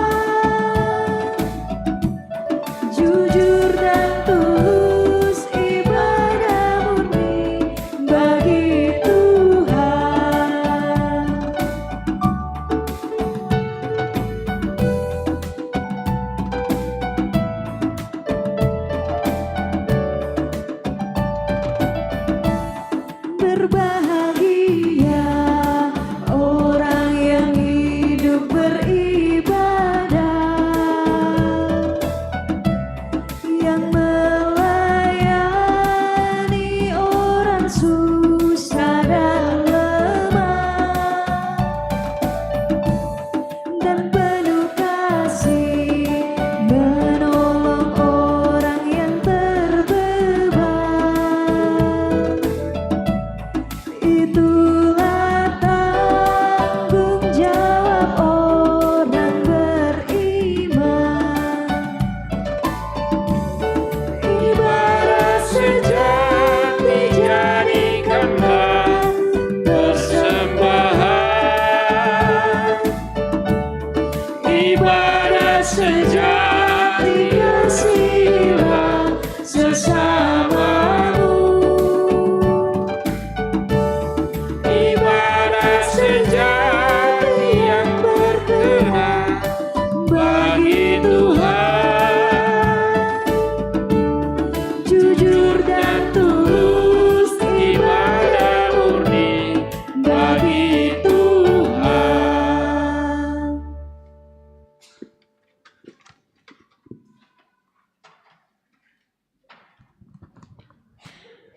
jujur dan tulus ibadah murni bagi Tuhan. Berbahagia orang yang hidup beribadah, yang melayani orang susah dan lemah, dan penuh kasih menolong orang yang terbeban. Itulah tanggung jawab orang beriman. Ibadah sejati jadikanlah persembahan. Ibadah sejati kasihilah sesamamu. Ibadah sejati yang berkenan bagi Tuhan, Jujur dan tulus ibadah murni bagi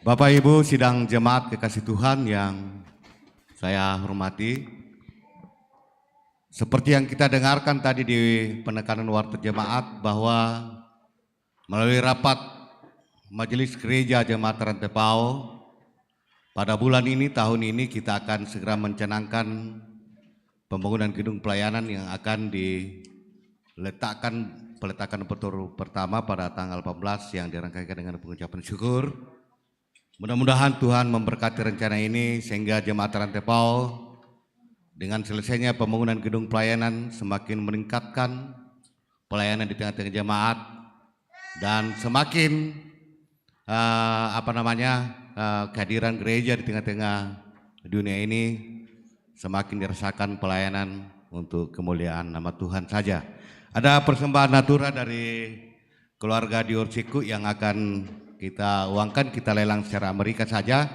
Bapak Ibu sidang jemaat kekasih Tuhan yang saya hormati, seperti yang kita dengarkan tadi di penekanan warta jemaat bahwa melalui rapat Majelis Gereja Jemaat Rantepao pada bulan ini, tahun ini kita akan segera mencanangkan pembangunan gedung pelayanan yang akan peletakan petur pertama pada tanggal 14 yang dirangkaikan dengan pengucapan syukur. Mudah-mudahan Tuhan memberkati rencana ini sehingga jemaat Rantepao dengan selesainya pembangunan gedung pelayanan semakin meningkatkan pelayanan di tengah-tengah jemaat dan semakin kehadiran gereja di tengah-tengah dunia ini semakin dirasakan pelayanan untuk kemuliaan nama Tuhan saja. Ada persembahan natura dari keluarga Diorsiku yang akan kita uangkan, kita lelang secara Amerika saja.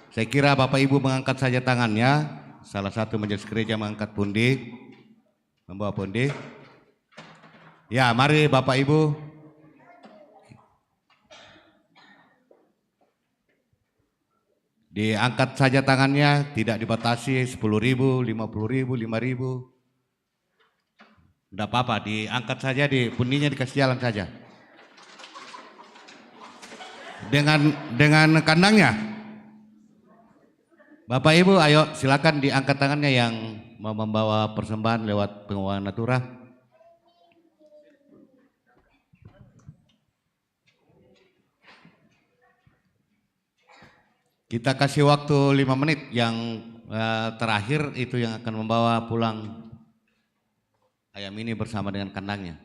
Saya kira Bapak Ibu mengangkat saja tangannya. Salah satu majelis gereja mengangkat pundi, membawa pundi. Ya, mari Bapak Ibu. Diangkat saja tangannya, tidak dibatasi 10.000, 50.000, 5.000. Tidak apa-apa, diangkat saja, di pundinya dikasih jalan saja. Dengan kandangnya. Bapak Ibu ayo silakan diangkat tangannya yang mau membawa persembahan lewat penguangan natura. Kita kasih waktu 5 menit yang terakhir itu yang akan membawa pulang ayam ini bersama dengan kandangnya.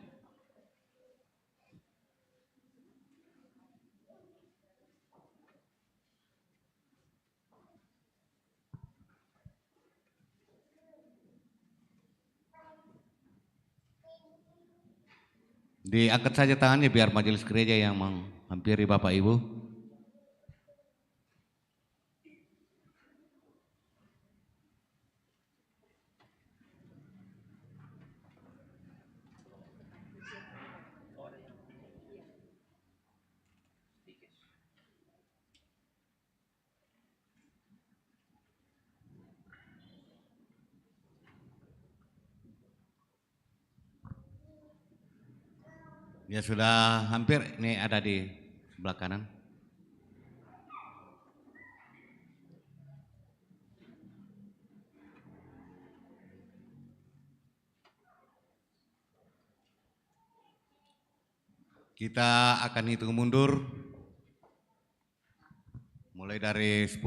Diangkat saja tangannya biar majelis gereja yang menghampiri Bapak Ibu. Ya sudah hampir, ini ada di sebelah kanan. Kita akan hitung mundur mulai dari 10,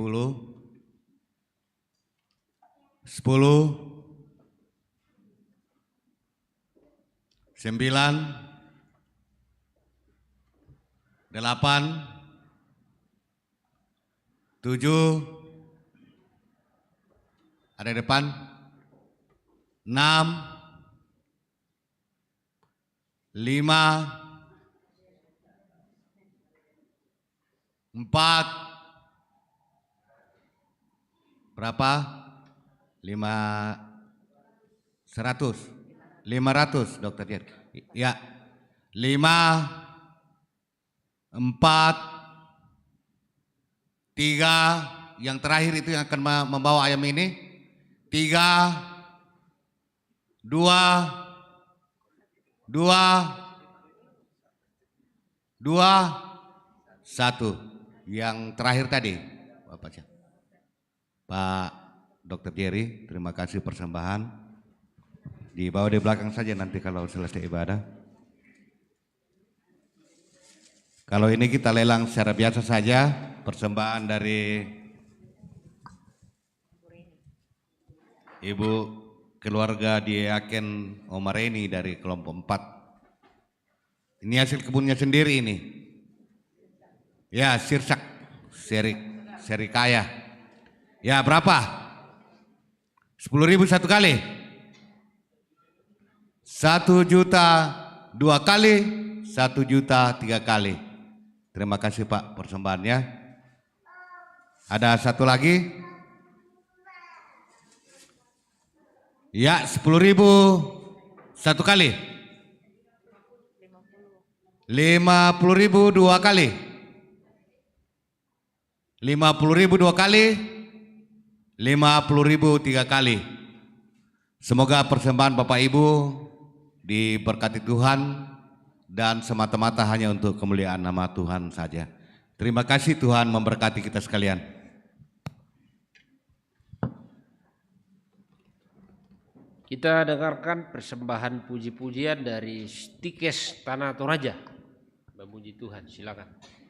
9, 8, 7, ada di depan, 6, 5, 4, berapa? 500 Dokter Jer. Ya, 5, 4, 3, yang terakhir itu yang akan membawa ayam ini. 3, 2, 1. Yang terakhir tadi, Pak Dr. Jerry, terima kasih persembahan. Dibawa di belakang saja nanti kalau selesai ibadah. Kalau ini kita lelang secara biasa saja, persembahan dari Ibu keluarga Diaken Omareni dari kelompok 4. Ini hasil kebunnya sendiri ini. Ya, sirsak, seri kaya. Ya, berapa? 10.000 satu kali. 1 juta 2 kali, 1 juta 3 kali. Terima kasih Pak persembahannya. Ada satu lagi. Ya, 10.000 satu kali. 50.000 2 kali. 50.000 2 kali, 50.000 3 kali. Semoga persembahan Bapak Ibu diberkati Tuhan dan semata-mata hanya untuk kemuliaan nama Tuhan saja. Terima kasih, Tuhan memberkati kita sekalian. Kita dengarkan persembahan puji-pujian dari Stikes Tanah Toraja. Memuji Tuhan, silakan.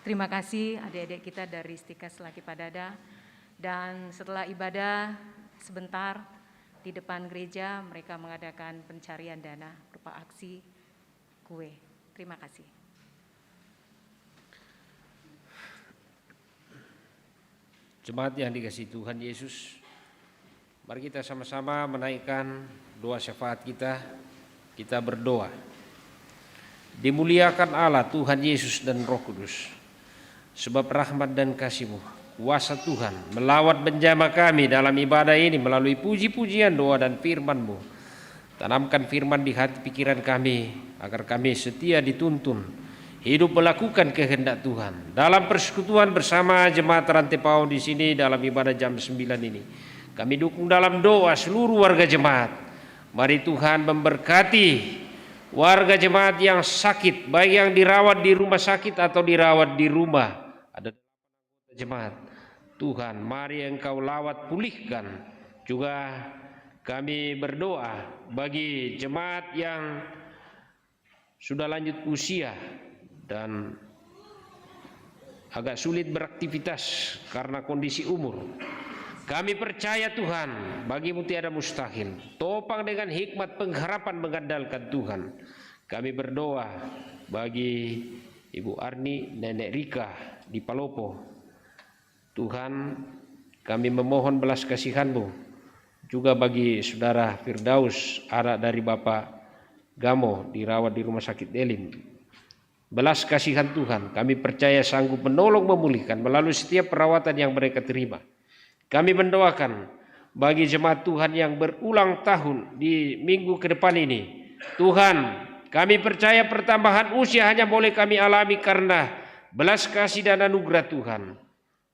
Terima kasih adik-adik kita dari Stika Selaki Padada. Dan setelah ibadah sebentar di depan gereja mereka mengadakan pencarian dana berupa aksi kue. Terima kasih. Jemaat yang dikasihi Tuhan Yesus, mari kita sama-sama menaikkan doa syafaat kita. Kita berdoa. Dimuliakan Allah Tuhan Yesus dan Roh Kudus, sebab rahmat dan kasih-Mu, kuasa Tuhan melawat menjamah kami dalam ibadah ini melalui puji-pujian, doa dan firman-Mu. Tanamkan firman di hati pikiran kami, agar kami setia dituntun hidup melakukan kehendak Tuhan. Dalam persekutuan bersama jemaat Rantepao di sini dalam ibadah jam 9 ini, kami dukung dalam doa seluruh warga jemaat. Mari Tuhan memberkati warga jemaat yang sakit, baik yang dirawat di rumah sakit atau dirawat di rumah. Ada jemaat, Tuhan mari Engkau lawat pulihkan. Juga kami berdoa bagi jemaat yang sudah lanjut usia dan agak sulit beraktivitas karena kondisi umur. Kami percaya Tuhan, bagi-Mu tiada mustahil. Topang dengan hikmat pengharapan mengandalkan Tuhan. Kami berdoa bagi Ibu Arni, Nenek Rika di Palopo. Tuhan, kami memohon belas kasihan-Mu. Juga bagi Saudara Firdaus, anak dari Bapak Gamo, dirawat di Rumah Sakit Elim. Belas kasihan Tuhan, kami percaya sanggup menolong memulihkan melalui setiap perawatan yang mereka terima. Kami mendoakan bagi jemaat Tuhan yang berulang tahun di minggu ke depan ini. Tuhan, kami percaya pertambahan usia hanya boleh kami alami karena belas kasih dan anugerah Tuhan.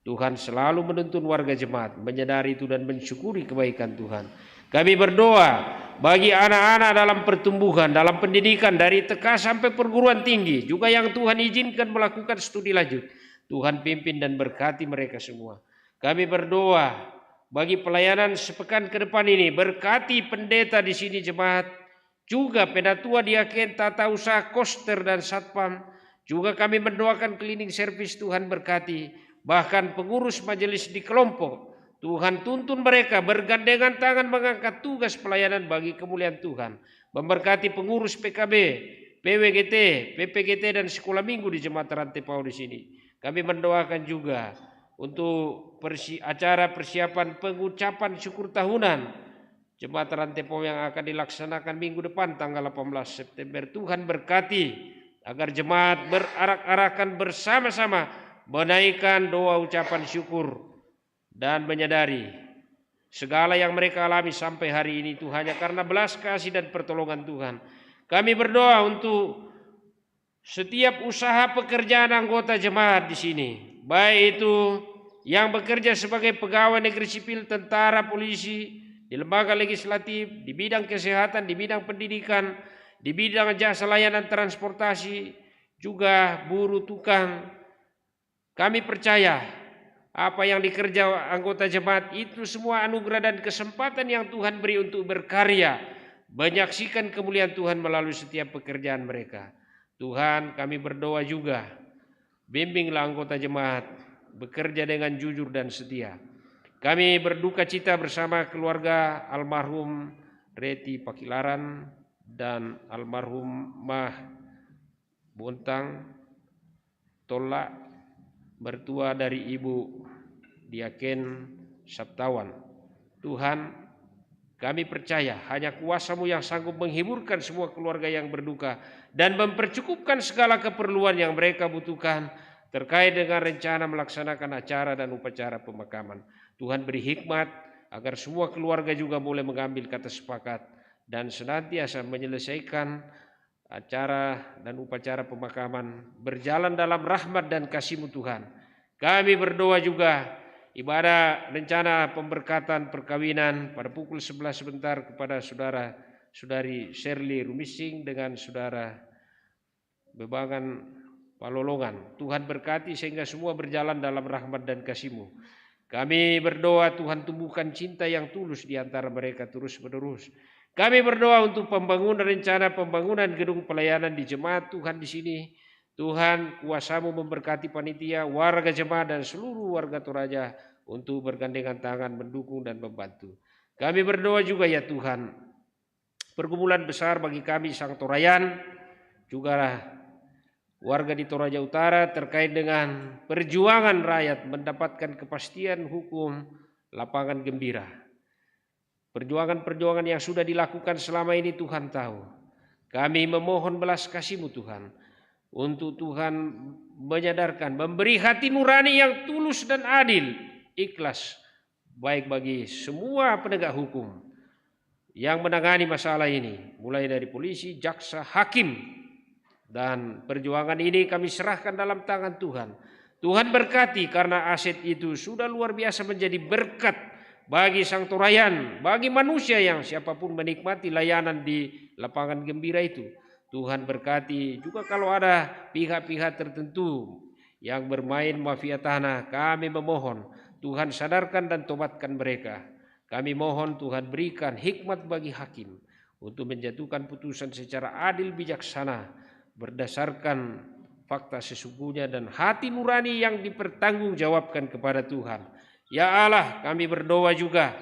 Tuhan selalu menuntun warga jemaat menyadari itu dan mensyukuri kebaikan Tuhan. Kami berdoa bagi anak-anak dalam pertumbuhan, dalam pendidikan dari TK sampai perguruan tinggi, juga yang Tuhan izinkan melakukan studi lanjut. Tuhan pimpin dan berkati mereka semua. Kami berdoa bagi pelayanan sepekan ke depan ini, berkati pendeta di sini jemaat, juga penatua diaken, tata usaha, koster dan satpam. Juga kami mendoakan cleaning service, Tuhan berkati, bahkan pengurus majelis di kelompok. Tuhan tuntun mereka bergandengan tangan mengangkat tugas pelayanan bagi kemuliaan Tuhan. Memberkati pengurus PKB, PWGT, PPGT dan sekolah minggu di jemaat Rantepao di sini. Kami mendoakan juga untuk acara persiapan pengucapan syukur tahunan jemaat Rantepao yang akan dilaksanakan minggu depan tanggal 18 September. Tuhan berkati agar jemaat berarak-arakan bersama-sama menaikkan doa ucapan syukur dan menyadari segala yang mereka alami sampai hari ini itu hanya karena belas kasih dan pertolongan Tuhan. Kami berdoa untuk setiap usaha pekerjaan anggota jemaat di sini, baik itu yang bekerja sebagai pegawai negeri sipil, tentara, polisi, di lembaga legislatif, di bidang kesehatan, di bidang pendidikan, di bidang jasa layanan transportasi, juga buruh, tukang. Kami percaya apa yang dikerja anggota jemaat itu semua anugerah dan kesempatan yang Tuhan beri untuk berkarya, menyaksikan kemuliaan Tuhan melalui setiap pekerjaan mereka. Tuhan, kami berdoa juga, bimbinglah anggota jemaat bekerja dengan jujur dan setia. Kami berduka cita bersama keluarga almarhum Reti Pakilaran dan almarhum Mah Bontang Tola, mertua dari Ibu Diaken Sabtawan. Tuhan, kami percaya hanya kuasa-Mu yang sanggup menghiburkan semua keluarga yang berduka dan mempercukupkan segala keperluan yang mereka butuhkan terkait dengan rencana melaksanakan acara dan upacara pemakaman. Tuhan beri hikmat agar semua keluarga juga boleh mengambil kata sepakat dan senantiasa menyelesaikan acara dan upacara pemakaman berjalan dalam rahmat dan kasih-Mu Tuhan. Kami berdoa juga ibadah rencana pemberkatan perkawinan pada pukul 11 sebentar kepada saudara-saudari Shirley Rumising dengan saudara Bebangan Palolongan. Tuhan berkati sehingga semua berjalan dalam rahmat dan kasih-Mu. Kami berdoa Tuhan tumbuhkan cinta yang tulus di antara mereka terus menerus. Kami berdoa untuk pembangunan rencana pembangunan gedung pelayanan di jemaat Tuhan di sini. Tuhan, kuasa-Mu memberkati panitia, warga jemaat dan seluruh warga Toraja untuk bergandengan tangan mendukung dan membantu. Kami berdoa juga ya Tuhan, pergumulan besar bagi kami Sang Torayan, juga warga di Toraja Utara terkait dengan perjuangan rakyat mendapatkan kepastian hukum, lapangan gembira. Perjuangan-perjuangan yang sudah dilakukan selama ini Tuhan tahu. Kami memohon belas kasih-Mu Tuhan, untuk Tuhan menyadarkan, memberi hati nurani yang tulus dan adil, ikhlas, baik bagi semua penegak hukum yang menangani masalah ini, mulai dari polisi, jaksa, hakim, dan perjuangan ini kami serahkan dalam tangan Tuhan. Tuhan berkati karena aset itu sudah luar biasa menjadi berkat bagi Sang Torayan, bagi manusia yang siapapun menikmati layanan di lapangan gembira itu. Tuhan berkati juga kalau ada pihak-pihak tertentu yang bermain mafia tanah, kami memohon Tuhan sadarkan dan tobatkan mereka. Kami mohon Tuhan berikan hikmat bagi hakim untuk menjatuhkan putusan secara adil bijaksana berdasarkan fakta sesungguhnya dan hati nurani yang dipertanggungjawabkan kepada Tuhan. Ya Allah, kami berdoa juga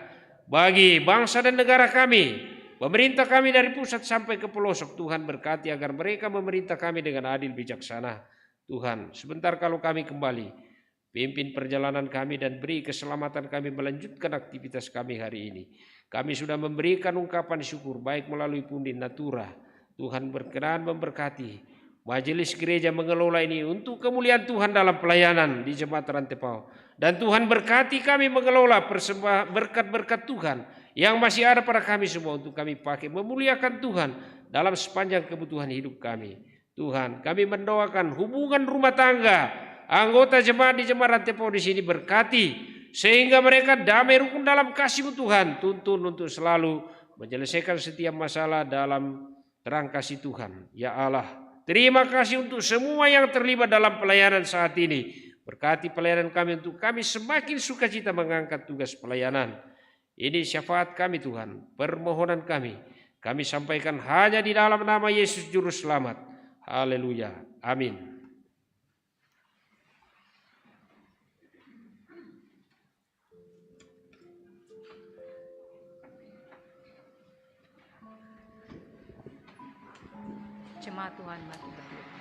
bagi bangsa dan negara kami, pemerintah kami dari pusat sampai ke pelosok. Tuhan berkati agar mereka memerintah kami dengan adil bijaksana. Tuhan, sebentar kalau kami kembali, pimpin perjalanan kami dan beri keselamatan kami melanjutkan aktivitas kami hari ini. Kami sudah memberikan ungkapan syukur baik melalui pundi natura. Tuhan berkenan memberkati majelis gereja mengelola ini untuk kemuliaan Tuhan dalam pelayanan di Jemaat Rantepao. Dan Tuhan berkati kami mengelola berkat-berkat Tuhan yang masih ada pada kami semua untuk kami pakai memuliakan Tuhan dalam sepanjang kebutuhan hidup kami. Tuhan, kami mendoakan hubungan rumah tangga anggota jemaat di Jemaat Rantepao di sini berkati sehingga mereka damai rukun dalam kasih-Mu Tuhan. Tuntun untuk selalu menyelesaikan setiap masalah dalam terang kasih Tuhan. Ya Allah, terima kasih untuk semua yang terlibat dalam pelayanan saat ini. Berkati pelayanan kami untuk kami semakin sukacita mengangkat tugas pelayanan. Ini syafaat kami Tuhan, permohonan kami. Kami sampaikan hanya di dalam nama Yesus Juru Selamat. Haleluya. Amin. Jemaat Tuhan mati berdiri.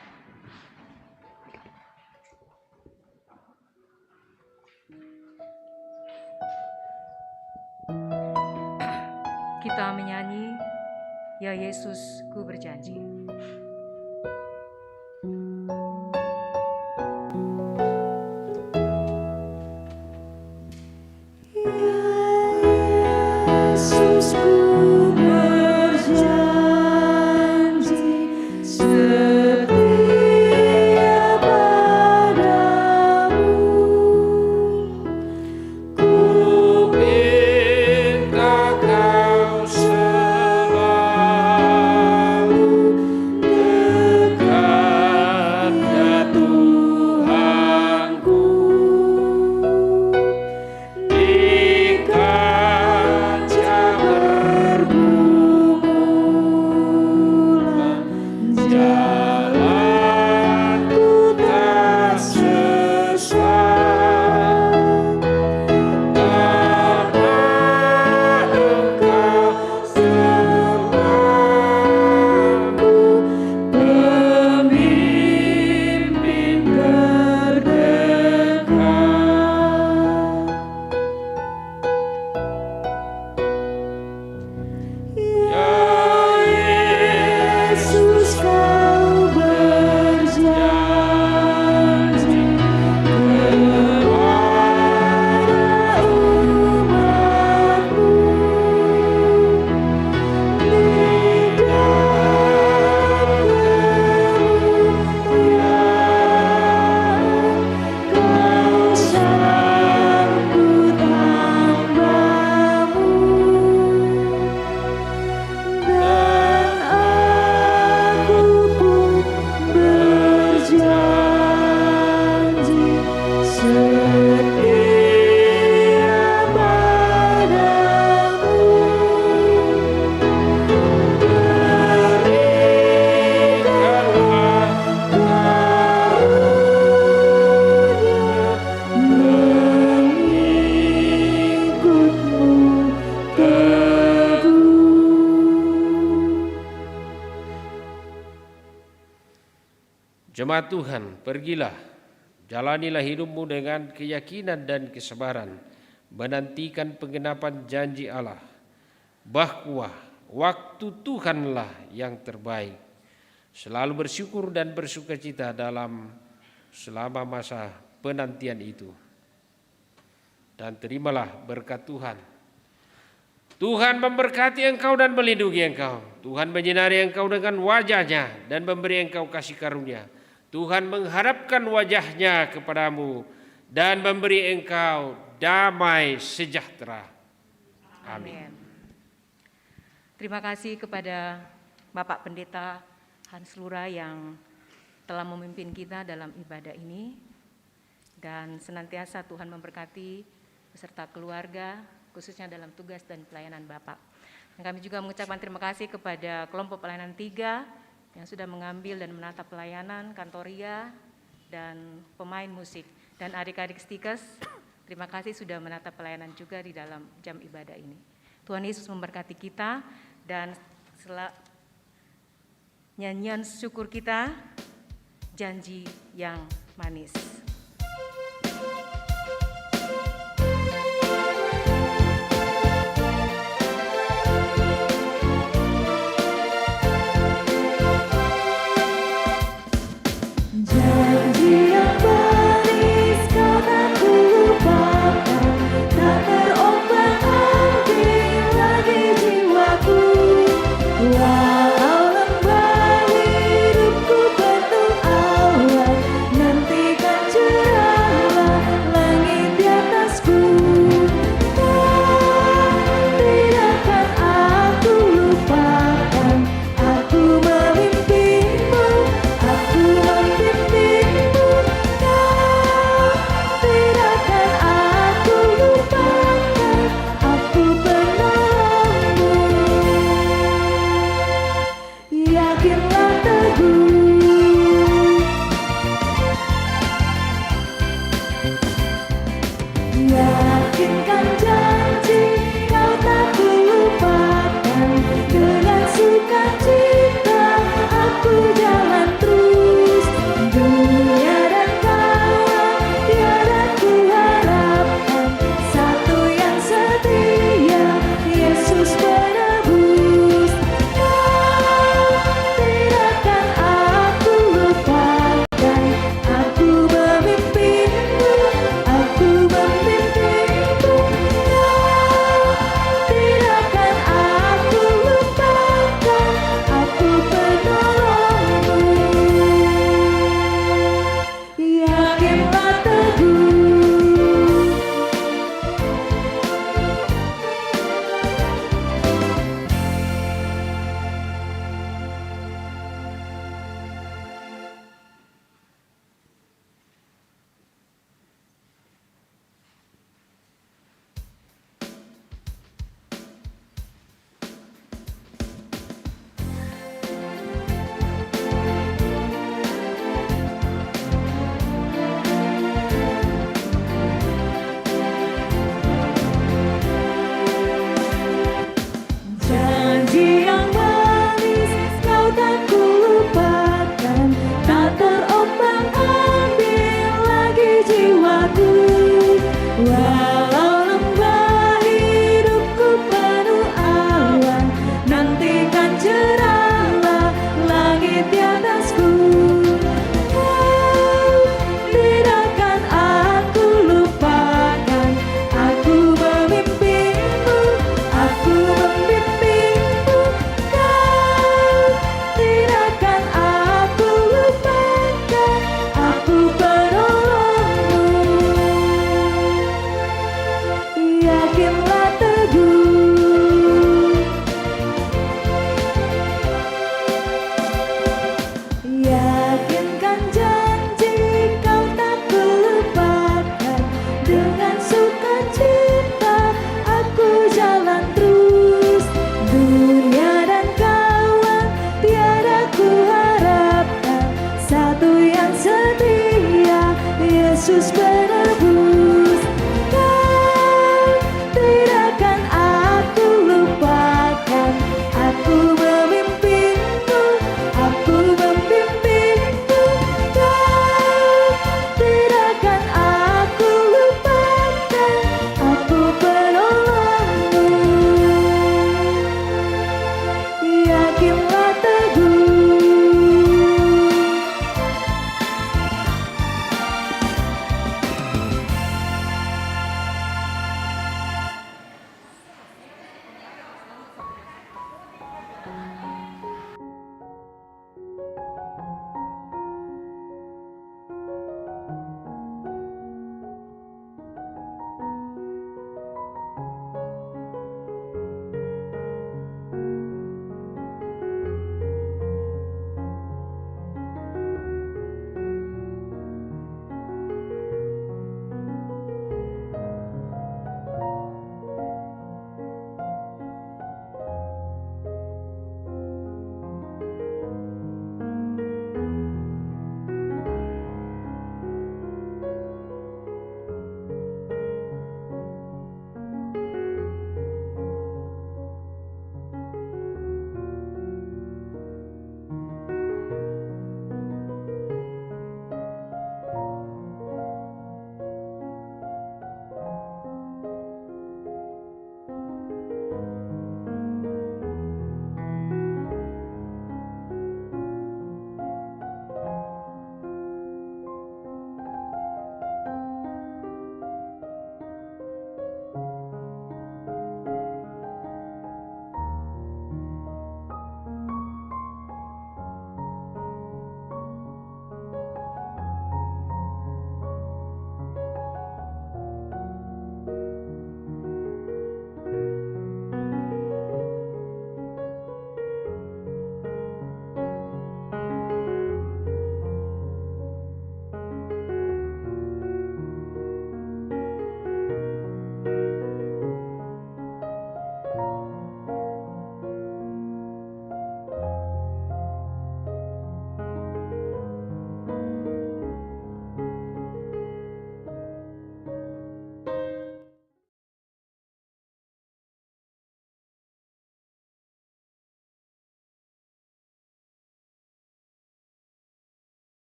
Kita menyanyi, Ya Yesus, ku berjanji. Yesus ku berjanji setia padamu. Ku minta kau selalu Jemaat Tuhan, pergilah, jalanilah hidupmu dengan keyakinan dan kesabaran, menantikan penggenapan janji Allah, bahwa waktu Tuhanlah yang terbaik. Selalu bersyukur dan bersukacita selama masa penantian itu. Dan terimalah berkat Tuhan. Tuhan memberkati engkau dan melindungi engkau. Tuhan menyinari engkau dengan wajah-Nya dan memberi engkau kasih karunia. Tuhan mengharapkan wajah-Nya kepadamu dan memberi engkau damai sejahtera. Amin. Terima kasih kepada Bapak Pendeta Hans Lura yang telah memimpin kita dalam ibadah ini, dan senantiasa Tuhan memberkati beserta keluarga, khususnya dalam tugas dan pelayanan Bapak. Dan kami juga mengucapkan terima kasih kepada kelompok pelayanan 3 yang sudah mengambil dan menata pelayanan, kantoria, dan pemain musik. Dan adik-adik Stikes, terima kasih sudah menata pelayanan juga di dalam jam ibadah ini. Tuhan Yesus memberkati kita, dan nyanyian syukur kita, janji yang manis.